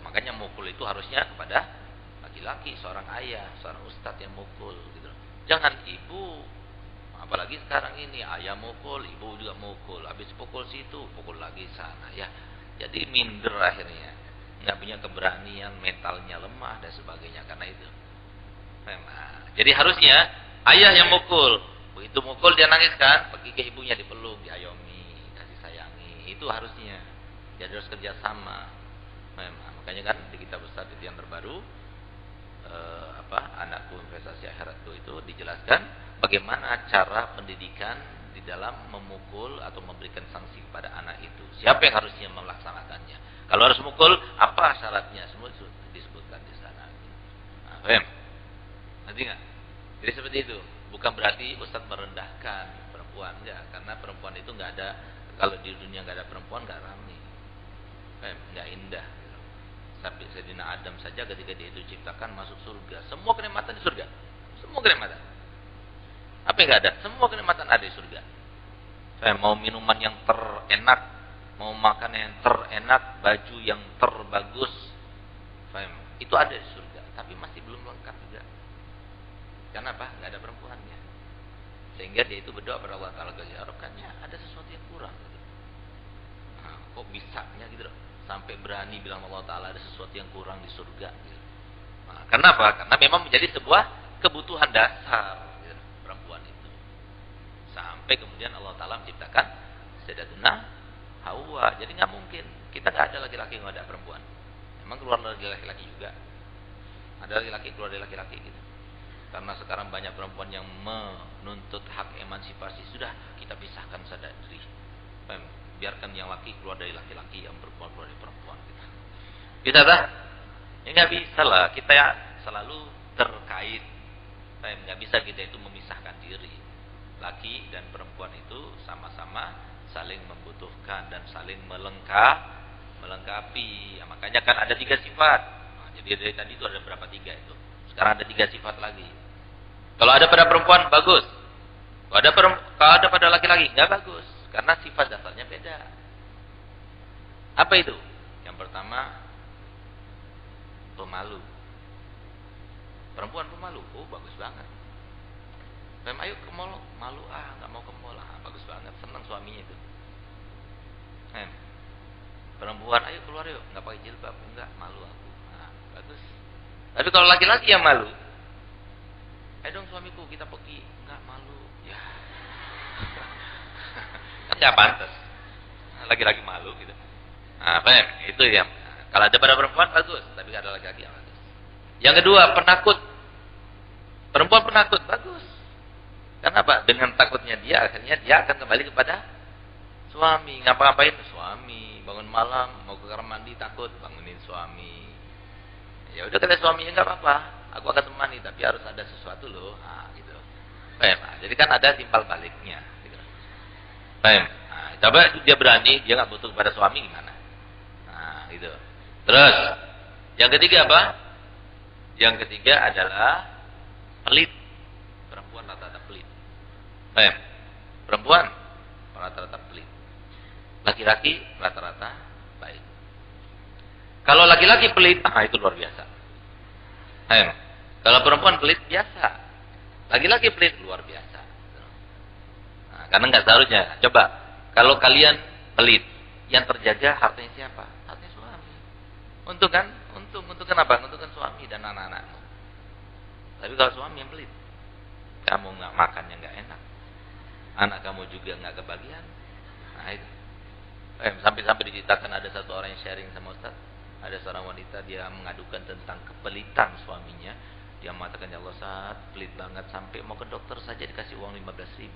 A: Makanya mukul itu harusnya kepada laki-laki, seorang ayah, seorang ustadz yang mukul gitu. Jangan ibu. Apalagi sekarang ini ayah mukul, ibu juga mukul. Habis pukul situ, pukul lagi sana ya. Jadi minder akhirnya. Nggak punya keberanian, mentalnya lemah dan sebagainya karena itu. Nah, jadi harusnya ayah yang mukul. Begitu mukul dia nangis kan, pergi ke ibunya, dipeluk, diayomi, kasih sayangi. Itu harusnya. Jadi harus kerjasama. Nah, makanya kan di kitab Ustaz itu yang terbaru Anakku Investasi Akhiratku itu dijelaskan bagaimana cara pendidikan di dalam memukul atau memberikan sanksi kepada anak itu. Siapa yang harusnya melaksanakannya? Kalau harus mukul, apa syaratnya? Semua itu disebutkan di sana. Nah, paham? Nanti nggak? Jadi seperti itu. Bukan berarti Ustaz merendahkan perempuan, enggak. Karena perempuan itu nggak ada. Kalau di dunia nggak ada perempuan, nggak ramai. Nggak indah. Tapi Sayyidina Adam saja ketika dia itu diciptakan masuk surga. Semua kenikmatan di surga. Semua kenikmatan. Apa yang nggak ada? Semua kenikmatan ada di surga. Saya mau minuman yang terenak, mau makan yang terenak, baju yang terbagus, itu ada di surga. Tapi masih belum lengkap juga. Karena apa? Nggak ada perempuannya. Sehingga dia itu berdoa kepada Allah Ta'ala, ya Rabb, ada sesuatu yang kurang. Nah, kok bisanya gitu loh, sampai berani bilang Allah Ta'ala ada sesuatu yang kurang di surga gitu. Nah, kenapa? Karena memang menjadi sebuah kebutuhan dasar gitu, perempuan itu. Sampai kemudian Allah Ta'ala menciptakan Sayyidatuna Hawa. Jadi nggak mungkin kita nggak ada laki-laki, nggak ada perempuan. Memang keluar dari laki-laki juga. Ada laki-laki keluar dari laki-laki gitu. Karena sekarang banyak perempuan yang menuntut hak emansipasi. Sudah, kita pisahkan sadari. Biarkan yang laki keluar dari laki-laki, yang perempuan keluar dari perempuan. Bisa tak? Ya nggak bisa lah. Kita ya selalu terkait. Nggak bisa kita itu memisahkan diri. Laki dan perempuan itu sama-sama saling membutuhkan dan saling melengkapi. Ya, makanya kan ada 3 sifat. Nah, jadi dari tadi itu ada berapa? 3 itu. Sekarang ada 3 sifat lagi. Kalau ada pada perempuan, bagus. Kalau ada pada laki-laki, nggak bagus. Karena sifat dasarnya beda. Apa itu? Yang pertama, pemalu. Perempuan pemalu. Oh, bagus banget. Ayo ke mall. Malu, nggak mau ke mall. Bagus banget. Senang suaminya itu. Perempuan, ayo keluar yuk. Nggak pakai jilbab. Enggak, malu aku. Bagus. Tapi kalau laki-laki yang malu, ayo dong suamiku kita pergi. Enggak, malu. Ya. Kan enggak pantas. Laki-laki malu gitu. Itu ya. Kalau ada pada perempuan bagus, tapi kalau ada laki-laki yang bagus. Yang kedua, penakut. Perempuan penakut, bagus. Kenapa? Dengan takutnya dia, akhirnya dia akan kembali kepada suami. Ngapa-ngapain? Suami. Bangun malam, mau ke kamar mandi, takut, bangunin suami. Ya udah, kata suaminya, enggak apa-apa, aku akan temani, tapi harus ada sesuatu loh. Gitu. Jadi kan ada timbal baliknya. Gitu. Coba dia berani, dia nggak butuh kepada suami gimana? Gitu. Terus yang ketiga apa? Yang ketiga adalah pelit. Perempuan rata-rata pelit. Perempuan rata-rata pelit. Laki-laki rata-rata baik. Kalau laki-laki pelit, itu luar biasa. Kalau perempuan pelit, biasa. Laki-laki pelit, luar biasa. Karena nggak seharusnya. Coba, kalau kalian pelit, yang terjaga hartanya siapa? Hartanya suami. Untung kan? Untung kenapa? Untung kan suami dan anak-anakmu. Tapi kalau suami yang pelit, kamu nggak makannya nggak enak, anak kamu juga nggak kebagian. Itu. Sampai diceritakan ada satu orang yang sharing sama Ustaz. Ada seorang wanita, dia mengadukan tentang kepelitan suaminya. Dia mengatakan, ya Allah, Ustaz, pelit banget, sampai mau ke dokter saja dikasih uang 15.000.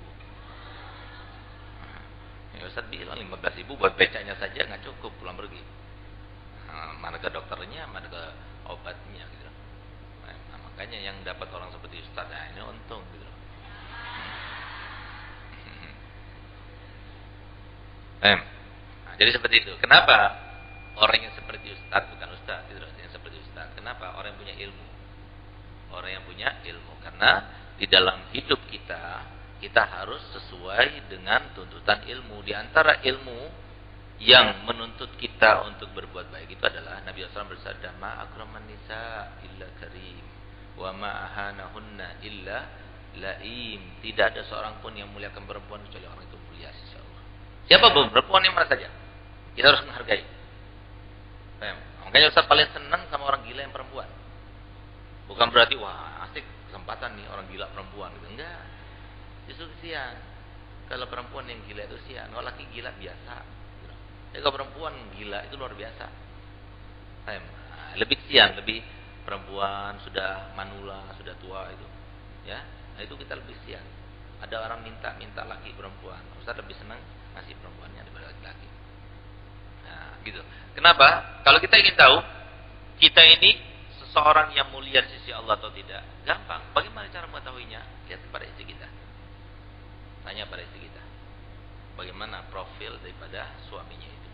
A: Ya Ustaz bilang 15.000 buat becaknya saja nggak cukup, pulang pergi. Mana ke dokternya, mana ke obatnya gitu. Makanya yang dapat orang seperti Ustaz, ini untung gitu. Jadi seperti itu. Kenapa? Orang yang seperti Ustaz, bukan Ustaz, yang seperti Ustaz. Kenapa? Orang yang punya ilmu. Orang yang punya ilmu. Karena di dalam hidup kita harus sesuai dengan tuntutan ilmu. Di antara ilmu yang menuntut kita untuk berbuat baik itu adalah Nabi SAW bersabda, ma akraman nisa illa karim, wa ma ahanahunna illa laim. Tidak ada seorang pun yang muliakan perempuan kecuali orang itu mulia sisi Allah. Siapa pun perempuan yang mana saja, kita harus menghargai. Makanya Ustaz paling senang sama orang gila yang perempuan. Bukan berarti wah asik kesempatan nih orang gila perempuan gitu. Enggak. Justru kesian. Kalau perempuan yang gila itu kesian. Kalau laki gila biasa. Ya kalau perempuan gila itu luar biasa. Lebih kesian, lebih perempuan sudah manula, sudah tua itu. Ya, nah itu kita lebih kesian. Ada orang minta laki perempuan. Ustaz lebih senang ngasih perempuannya daripada laki-laki. Nah, gitu. Kenapa? Kalau kita ingin tahu kita ini seseorang yang mulia di sisi Allah atau tidak, gampang. Bagaimana cara mengetahuinya? Lihat pada istri kita. Tanya pada istri kita. Bagaimana profil daripada suaminya itu?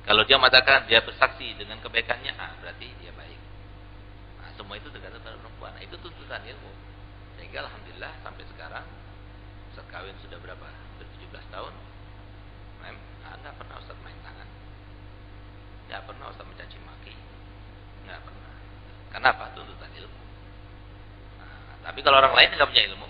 A: Kalau dia mengatakan dia bersaksi dengan kebaikannya, berarti dia baik. Nah, semua itu tergantung pada perempuan. Nah, itu tuntutan ilmu. Sehingga alhamdulillah sampai sekarang Ustaz kawin sudah berapa? Sudah 17 tahun. Enggak pernah Ustaz main tangan. Enggak pernah Ustaz mencaci maki. Enggak pernah. Kenapa? Tuntutan ilmu. Nah, tapi kalau orang lain enggak punya ilmu,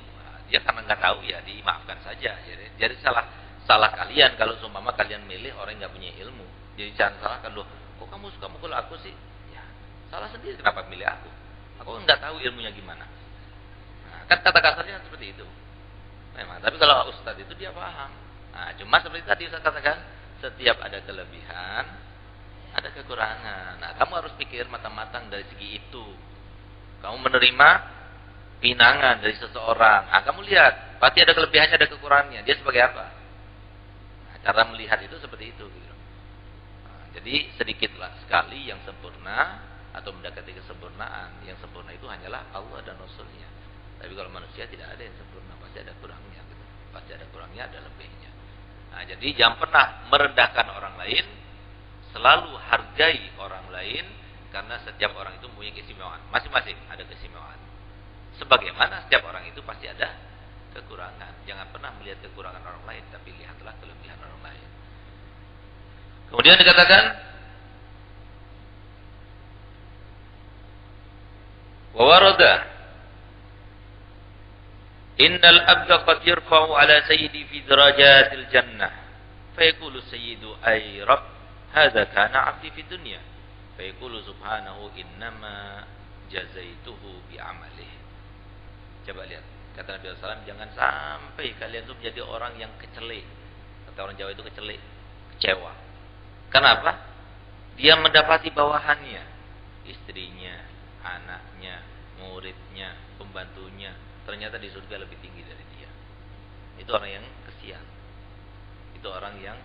A: Dia karena nggak tahu ya dimaafkan saja. Jadi salah kalian kalau seumpama kalian milih orang yang nggak punya ilmu. Jadi jangan salahkan, loh, kok kamu suka mukul aku sih? Ya, salah sendiri kenapa milih aku? Aku nggak tahu ilmunya gimana. Nah, kan kata kasarnya seperti itu. Memang, tapi kalau ustadz itu dia paham. Nah, cuma seperti tadi saya katakan, setiap ada kelebihan, ada kekurangan. Nah, kamu harus pikir matang-matang dari segi itu. Kamu menerima pinangan dari seseorang. Nah, kamu lihat, pasti ada kelebihannya, ada kekurangannya. Dia sebagai apa? Nah, cara melihat itu seperti itu. Gitu. Nah, jadi sedikitlah sekali yang sempurna atau mendekati kesempurnaan. Yang sempurna itu hanyalah Allah dan Rasulnya. Tapi kalau manusia tidak ada yang sempurna, pasti ada kurangnya. Gitu. Pasti ada kurangnya, ada lebihnya. Nah, jadi jangan pernah merendahkan orang lain. Selalu hargai orang lain, karena setiap orang itu mempunyai keistimewaan. Masing-masing ada keistimewaan. Sebagaimana setiap orang itu pasti ada kekurangan. Jangan pernah melihat kekurangan orang lain, tapi lihatlah kelebihan orang lain. Kemudian dikatakan, wa warada innal abda qad yarfa'u ala sayyidi fi darajatil jannah fa yaqulu sayyidu ay rabb hadza kana 'abdi fi dunya fa yaqulu subhanahu innama jazaituhu bi amalihi. Coba lihat, kata Nabi sallallahu alaihi wasallam, jangan sampai kalian itu menjadi orang yang kecelek. Kata orang Jawa itu kecelek, kecewa. Kenapa? Dia mendapati bawahannya, istrinya, anaknya, muridnya, pembantunya, ternyata di surga lebih tinggi dari dia. Itu orang yang kesian. Itu orang yang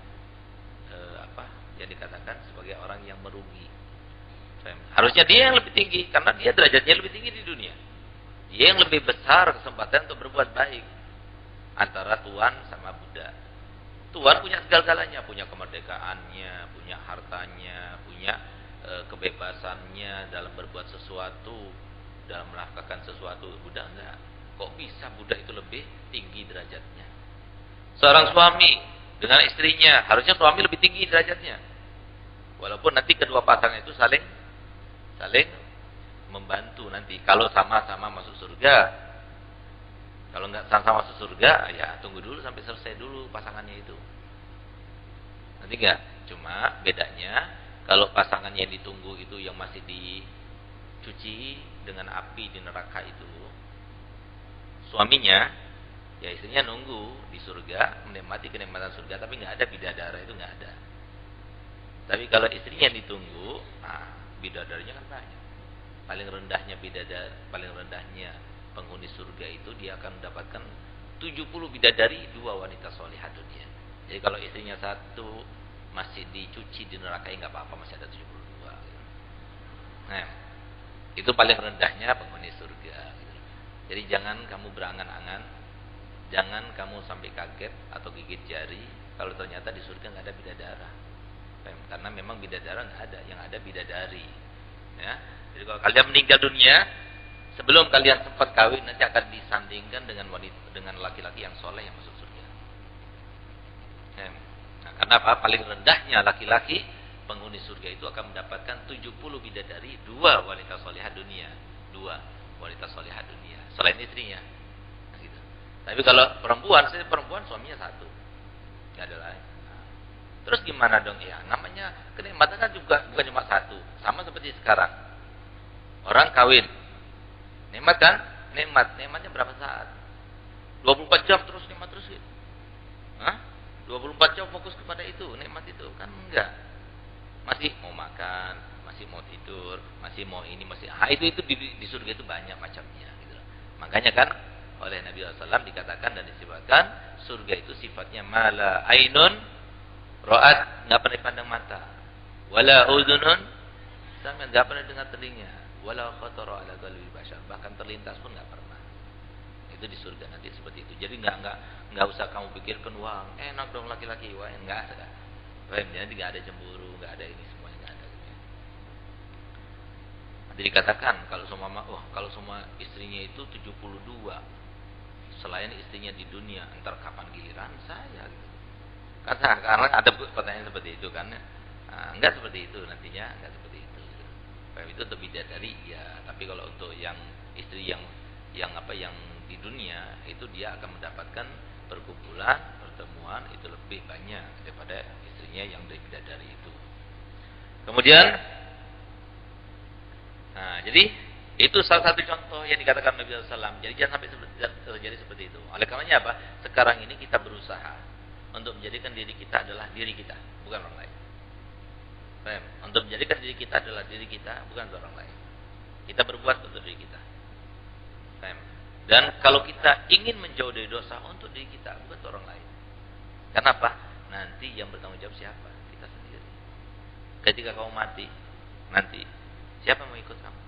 A: yang dikatakan sebagai orang yang merugi. Harusnya dia yang lebih tinggi, karena dia derajatnya lebih tinggi di dunia. Dia yang lebih besar kesempatan untuk berbuat baik antara tuan sama budak. Tuan punya segala-galanya, punya kemerdekaannya, punya hartanya, punya kebebasannya dalam berbuat sesuatu, dalam melakukan sesuatu. Budak enggak. Kok bisa budak itu lebih tinggi derajatnya? Seorang suami dengan istrinya, harusnya suami lebih tinggi derajatnya. Walaupun nanti kedua pasangan itu saling membantu nanti kalau sama-sama masuk surga. Kalau enggak sama-sama masuk surga, ya tunggu dulu sampai selesai dulu pasangannya itu. Nanti enggak, cuma bedanya kalau pasangannya yang ditunggu itu yang masih dicuci dengan api di neraka itu, suaminya, ya istrinya nunggu di surga, menikmati kenikmatan surga, tapi enggak ada bidadara, itu enggak ada. Tapi kalau istrinya yang ditunggu, nah bidadaranya kan banyak. Paling rendahnya paling rendahnya penghuni surga itu dia akan mendapatkan 70 bidadari, 2 wanita solihah dunia. Jadi kalau istrinya satu masih dicuci di neraka, enggak apa-apa, masih ada 72. Nah, itu paling rendahnya penghuni surga. Jadi jangan kamu berangan-angan, jangan kamu sampai kaget atau gigit jari kalau ternyata di surga enggak ada bidadara. Karena memang bidadara enggak ada, yang ada bidadari. Ya. Jadi kalau kalian meninggal dunia, sebelum kalian sempat kawin, nanti akan disandingkan dengan laki-laki yang soleh yang masuk surga. Nah, karena apa? Paling rendahnya laki-laki penghuni surga itu akan mendapatkan 70 bidadari, 2 wanita solehah dunia, 2 wanita solehah dunia, selain istrinya. Nah, gitu. Tapi kalau perempuan suaminya satu, nggak ada lain. Nah, terus gimana dong ya? Namanya kenikmatan kan juga bukan cuma satu, sama seperti sekarang. Orang kawin, nikmat kan? Nikmatnya berapa saat? 24 jam terus nikmat terus gitu. Hah? 24 jam fokus kepada itu, nikmat itu kan enggak. Masih mau makan, masih mau tidur, masih mau ini, masih itu di surga itu banyak macamnya gitu. Makanya kan oleh Nabi SAW dikatakan dan disebutkan surga itu sifatnya mala ainun ra'at, enggak pernah dipandang mata. Wala udhunun, sama enggak pernah dengar telinga. Wala khatara ala qalbi bashar, bahkan terlintas pun enggak pernah. Itu di surga nanti seperti itu. Jadi enggak usah kamu pikirkan wah enak dong laki-laki, wah enggak ada. Jadi enggak ada cemburu, enggak ada ini semuanya enggak ada. Nanti dikatakan kalau semua istrinya itu 72, selain istrinya di dunia, entar kapan giliran saya gitu. Karena ada pertanyaan seperti itu kan. Nah, enggak seperti itu nantinya, enggak seperti itu. Itu untuk bidadari ya, tapi kalau untuk yang istri yang di dunia, itu dia akan mendapatkan perkumpulan, pertemuan itu lebih banyak daripada istrinya yang dari bidadari itu. Kemudian, nah, jadi itu salah satu contoh yang dikatakan Nabi SAW. Jadi jangan sampai terjadi seperti itu. Oleh karenanya apa? Sekarang ini kita berusaha untuk menjadikan diri kita adalah diri kita, bukan orang lain. Paham? Untuk menjadikan diri kita adalah diri kita, bukan orang lain. Kita berbuat untuk diri kita. Paham? Dan kalau kita ingin menjauh dari dosa untuk diri kita, bukan untuk orang lain. Kenapa? Nanti yang bertanggung jawab siapa? Kita sendiri. Ketika kamu mati, nanti siapa yang mau ikut kamu?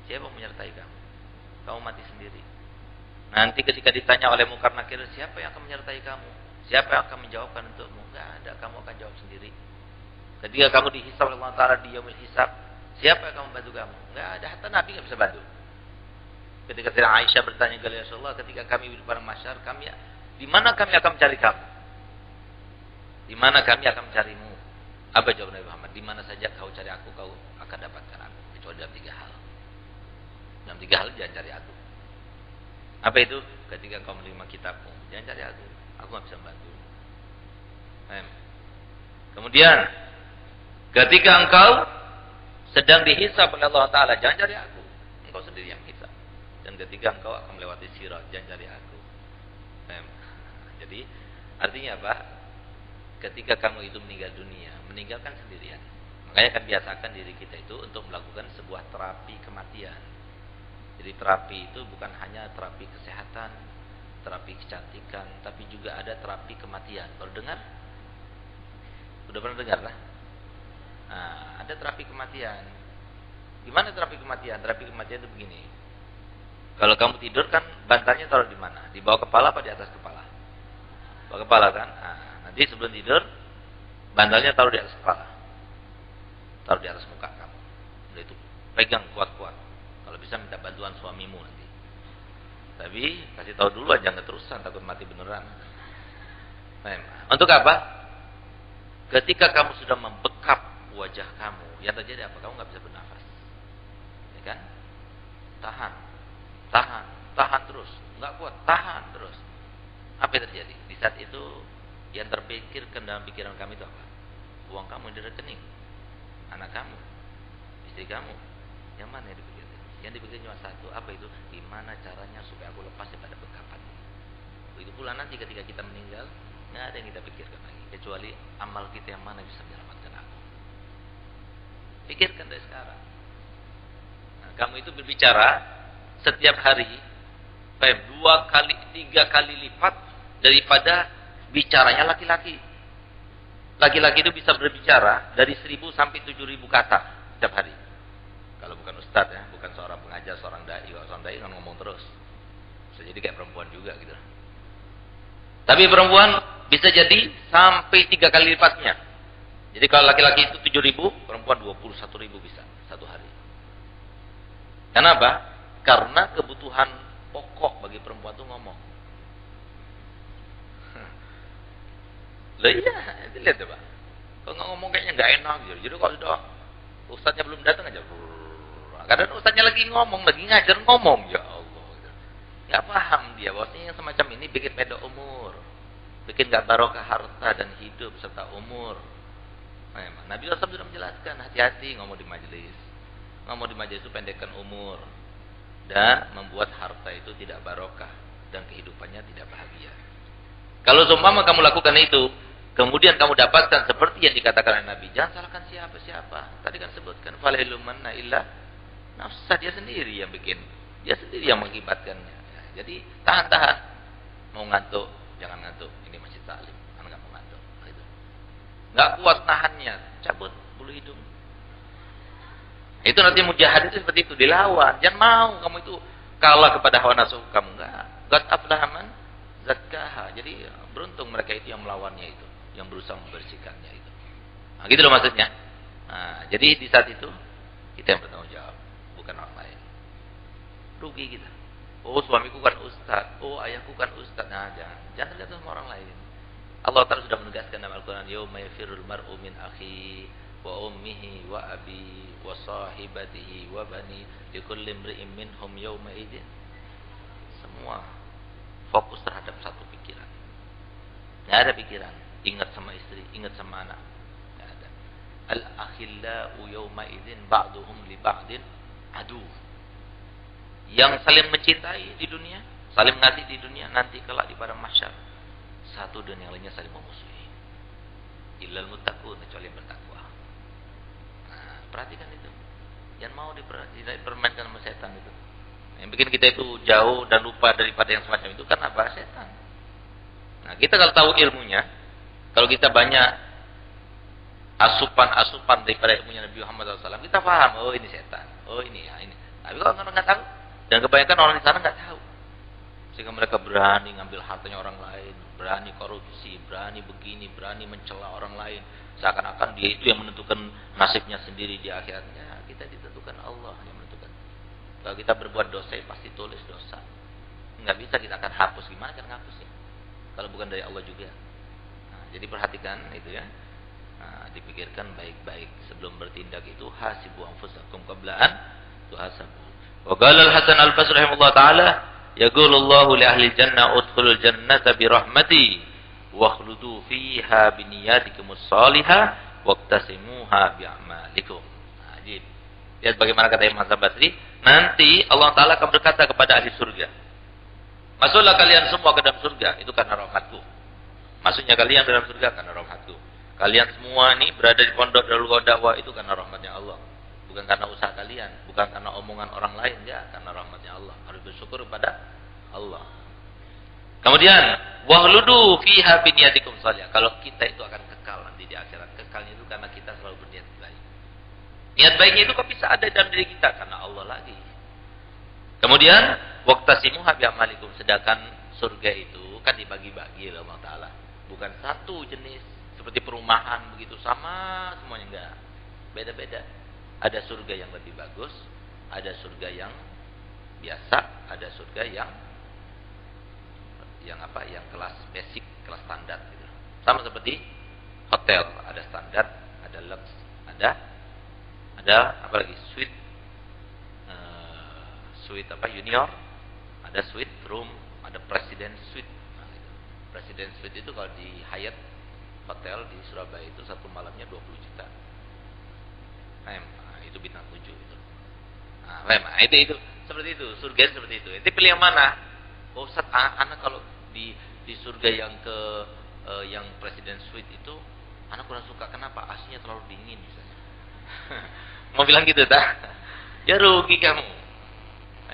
A: Siapa yang menyertai kamu? Kamu mati sendiri. Nanti ketika ditanya oleh Munkar Nakir, siapa yang akan menyertai kamu? Siapa yang akan menjawabkan untukmu? Enggak ada, kamu akan jawab sendiri. Ketika kamu dihisab oleh Allah Ta'ala di yaumil hisab, siapa yang akan membantu kamu? Enggak ada, hatta Nabi enggak bisa bantu. Ketika Sayyidah Aisyah bertanya kepada Rasulullah, ketika kami di padang mahsyar, di mana kami akan mencari kamu? Di mana kami akan mencarimu? Apa jawab Nabi Muhammad? Di mana saja kau cari aku, kau akan dapatkan aku. Kecuali dalam 3 hal. Dalam 3 hal jangan cari aku. Apa itu? Ketika kau menerima kitabmu, jangan cari aku. Aku enggak bisa membantu. Kemudian, ketika engkau sedang dihisab oleh Allah Ta'ala, jangan cari aku. Engkau sendiri yang hisab. Dan ketika engkau akan melewati sirat, jangan cari aku. Jadi, artinya apa? Ketika kamu itu meninggal dunia, meninggalkan sendirian. Makanya akan biasakan diri kita itu untuk melakukan sebuah terapi kematian. Jadi terapi itu bukan hanya terapi kesehatan, terapi kecantikan, tapi juga ada terapi kematian. Baru dengar? Udah pernah dengar lah? Nah, ada terapi kematian. Gimana terapi kematian? Terapi kematian itu begini. Kalau kamu tidur kan bantalnya taruh di mana? Di bawah kepala apa di atas kepala? Bawah kepala kan? Nah, nanti sebelum tidur bantalnya taruh di atas kepala. Taruh di atas muka kamu. Udah itu pegang kuat-kuat. Kalau bisa minta bantuan suamimu nanti. Tapi kasih tahu dulu aja, nggak terusan, takut mati beneran. Untuk apa? Ketika kamu sudah membekap wajah kamu, yang terjadi apa? Kamu nggak bisa bernafas, ya kan? Tahan terus, nggak kuat, tahan terus. Apa yang terjadi? Di saat itu yang terpikirkan dalam pikiran kami itu apa? Uang kamu yang di rekening, anak kamu, istri kamu, yang mana yang dipikirkan? Yang dipikirkan cuma satu, apa itu? Gimana caranya supaya aku lepas daripada bekapan ini? Begitu pula nanti ketika kita meninggal, nggak ada yang kita pikirkan lagi kecuali amal kita yang mana bisa menyelamatkan aku. Pikirkan dari sekarang. Nah, kamu itu berbicara setiap hari 2 kali 3 kali lipat daripada bicaranya laki-laki. Laki-laki itu bisa berbicara dari 1000 sampai 7000 kata setiap hari. Kalau bukan ustadz ya, bukan seorang pengajar, seorang dai. Kalau seorang dai kan ngomong terus. Bisa jadi kayak perempuan juga gitu. Tapi perempuan bisa jadi sampai 3 kali lipatnya. Jadi kalau laki-laki itu 7.000, perempuan 21.000 bisa satu hari. Kenapa? Karena kebutuhan pokok bagi perempuan itu ngomong. Lah iya, lihat coba. Kalau nggak ngomong kayaknya nggak enak gitu. Jadi kalau sudah ustadznya belum datang aja, kadang ustadznya lagi ngomong, lagi ngajar ngomong, ya Allah. Nggak paham dia bahwasanya yang semacam ini bikin beda umur. Bikin gak barokah harta dan hidup serta umur. Nah, Nabi SAW sudah menjelaskan, hati-hati ngomong di majelis. Ngomong di majelis itu pendekkan umur dan membuat harta itu tidak barokah dan kehidupannya tidak bahagia. Kalau seumpama kamu lakukan itu, kemudian kamu dapatkan seperti yang dikatakan oleh Nabi, jangan salahkan siapa-siapa. Tadi kan sebutkan falahilumanna illa nafsah, dia sendiri yang bikin, dia sendiri yang mengibatkannya. Jadi tahan-tahan. Mau ngantuk, jangan ngantuk. Ini masih taklim, anak nggak mau ngantuk. Gitu. Nggak kuat nahannya, cabut bulu hidung. Itu nanti mujahid itu seperti itu, dilawan. Jangan mau kamu itu kalah kepada hawa nafsu kamu, enggak. Qad aflaha man zakkaha. Jadi beruntung mereka itu yang melawannya itu, yang berusaha membersihkannya itu. Nah, gitu loh maksudnya. Nah, jadi di saat itu kita yang bertanggung jawab, bukan orang lain. Rugi kita. Oh, suamiku kan ustaz. Oh, ayahku kan ustaz. Nah, jangan lihat sama orang lain. Allah Ta'ala sudah menegaskan dalam Al-Quran, yauma yafirul mar'u min akhi wa ummihi wa abi wa sahibatihi wa bani likulli imri'in minhum yawma idzin. Semua Nggak ada pikiran. Ingat sama istri, ingat sama anak. Nggak ada. Al-akhillau yawma idzin ba'duhum li ba'din adu. Yang saling mencintai di dunia, saling mengasihi di dunia, nanti kelak di padang mahsyar satu dan yang lainnya saling memusuhi. Illal muttaqun, kecuali yang bertakwa. Nah, perhatikan itu. Jangan mau dipermainkan sama setan itu. Yang bikin kita itu jauh dan lupa daripada yang semacam itu kan apa? Setan. Nah, kita kalau tahu ilmunya, kalau kita banyak asupan daripada ilmunya Nabi Muhammad SAW, kita paham, oh ini setan, oh ini ya ini. Tapi kalau orang nggak tahu, dan kebanyakan orang di sana nggak tahu, sehingga mereka berani ngambil hartanya orang lain, berani korupsi, berani begini, berani mencela orang lain, seakan-akan dia itu yang menentukan nasibnya sendiri di akhiratnya. Kita ditentukan Allah yang menentukan. Kalau kita berbuat dosa, ya pasti tulis dosa. Nggak bisa kita akan hapus, gimana kan ngapusnya? Kalau bukan dari Allah juga. Nah, jadi perhatikan itu ya. Nah, dipikirkan baik-baik sebelum bertindak itu. Hasibu anfusakum qabla an tuhasabu. Wa qala Al-Hasan Al-Basri rahimahullah taala, yaqulu Allahu li ahli jannah udkhulul jannata bi rahmati wa khludu fiha bi niyatikumus salihah waqtasimuha bi a'malikum. Ajib. Lihat bagaimana kata Imam Hasan Basri, nanti Allah taala akan berkata kepada ahli surga, masuklah kalian semua ke dalam surga, itu karena rahmatku. Maksudnya kalian dalam surga karena rahmatku. Kalian semua ini berada di pondok Darul Dakwah itu karena rahmatnya Allah. Bukan karena usaha kalian, bukan karena omongan orang lain, ya, karena rahmatnya Allah. Harus bersyukur kepada Allah. Kemudian, wahludu fiha biniyatikum salihah. Kalau kita itu akan kekal nanti di akhirat. Kekalnya itu karena kita selalu berniat baik. Niat baiknya itu kok bisa ada dalam diri kita? Karena Allah lagi. Kemudian, waqtasimuha bi'amalikum. Sedangkan surga itu kan dibagi-bagi oleh Allah Ta'ala. Bukan satu jenis seperti perumahan begitu sama semuanya, enggak. Beda-beda. Ada surga yang lebih bagus, ada surga yang biasa, ada surga yang apa? Yang kelas basic, kelas standar gitu. Sama seperti hotel, ada standar, ada lux, ada apa lagi? Suite apa? Junior, ada suite room, ada president suite. Nah, gitu. President suite itu kalau di Hyatt hotel di Surabaya itu satu malamnya 20 juta. Nah, itu bintang 7 itu. Nah, itu seperti itu, surga seperti itu. Itu pilih yang mana? Oh, Ustaz, anak kalau di surga yang yang president suite itu anak kurang suka. Kenapa? AC-nya terlalu dingin misalnya. Mau bilang gitu tak? Ya rugi kamu.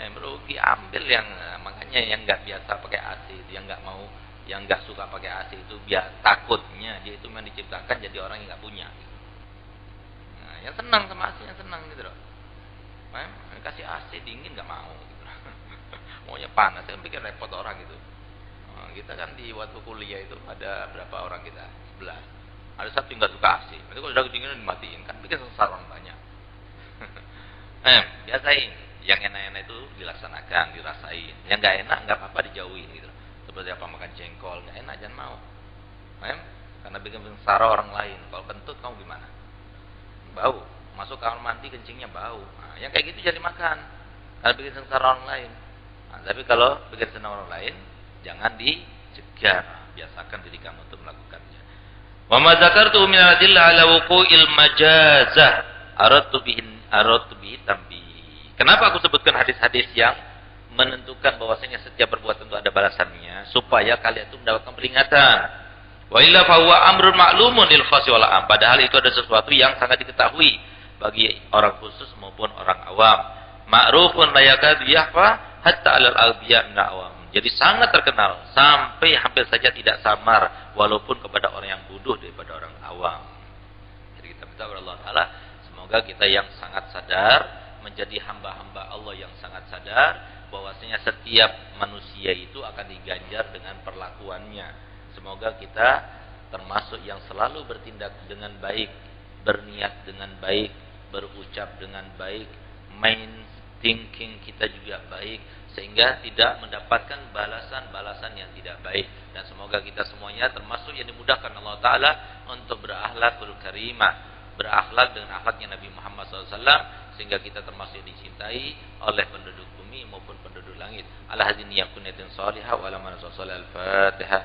A: Merugi, ambil yang makanya yang nggak biasa pakai AC itu, yang nggak mau, yang nggak suka pakai AC itu, biar takutnya dia itu memang diciptakan jadi orang yang nggak punya. Nah, yang senang sama AC, yang senang gitu loh. Kasih AC dingin nggak mau. Gitu. Maunya panas, kan bikin repot orang gitu. Nah, kita kan di waktu kuliah itu ada berapa orang kita? 11. Ada satu yang nggak suka AC. Nanti kalau udah kedinginan dimatiin, kan bikin sengsara orang banyak. Biasain. Yang enak-enak itu dilaksanakan, dirasain. Yang nggak enak nggak apa-apa dijauhin gitu. Seperti apa makan jengkol, nggak enak jangan mau. Karena bikin sengsara orang lain. Kalau kentut kamu gimana? Bau. Masuk kamar mandi kencingnya bau. Nah, yang kayak gitu jadi makan. Karena bikin sengsara orang lain. Nah, tapi kalau bikin senang orang lain, jangan dicegah. Biasakan diri kamu untuk melakukannya. Wa ma dzakartu min al-adillah ala wuqu'il majazah aradtu bihi tambi. Kenapa aku sebutkan hadis-hadis yang menentukan bahwasanya setiap perbuatan itu ada balasannya, supaya kalian itu mendapatkan peringatan. Wa illa fa huwa amrun ma'lumun lil khas wal 'am. Padahal itu ada sesuatu yang sangat diketahui bagi orang khusus maupun orang awam. Ma'rufun la yakadu yahfa hatta 'alal aghbiya min awam. Jadi sangat terkenal sampai hampir saja tidak samar walaupun kepada orang yang bodoh daripada orang awam. Jadi kita minta kepada Allah Taala semoga kita yang sangat sadar menjadi hamba-hamba Allah yang sangat sadar bahwasanya setiap manusia itu akan diganjar dengan perlakuannya. Semoga kita termasuk yang selalu bertindak dengan baik, berniat dengan baik, berucap dengan baik, mind thinking kita juga baik, sehingga tidak mendapatkan balasan-balasan yang tidak baik. Dan semoga kita semuanya termasuk yang dimudahkan Allah Ta'ala untuk berakhlakul karimah, berakhlak dengan akhlaknya Nabi Muhammad SAW, sehingga kita termasuk dicintai oleh penduduk bumi maupun penduduk langit. Ala hadin yakunatin salihah wa ala man al-Fatihah.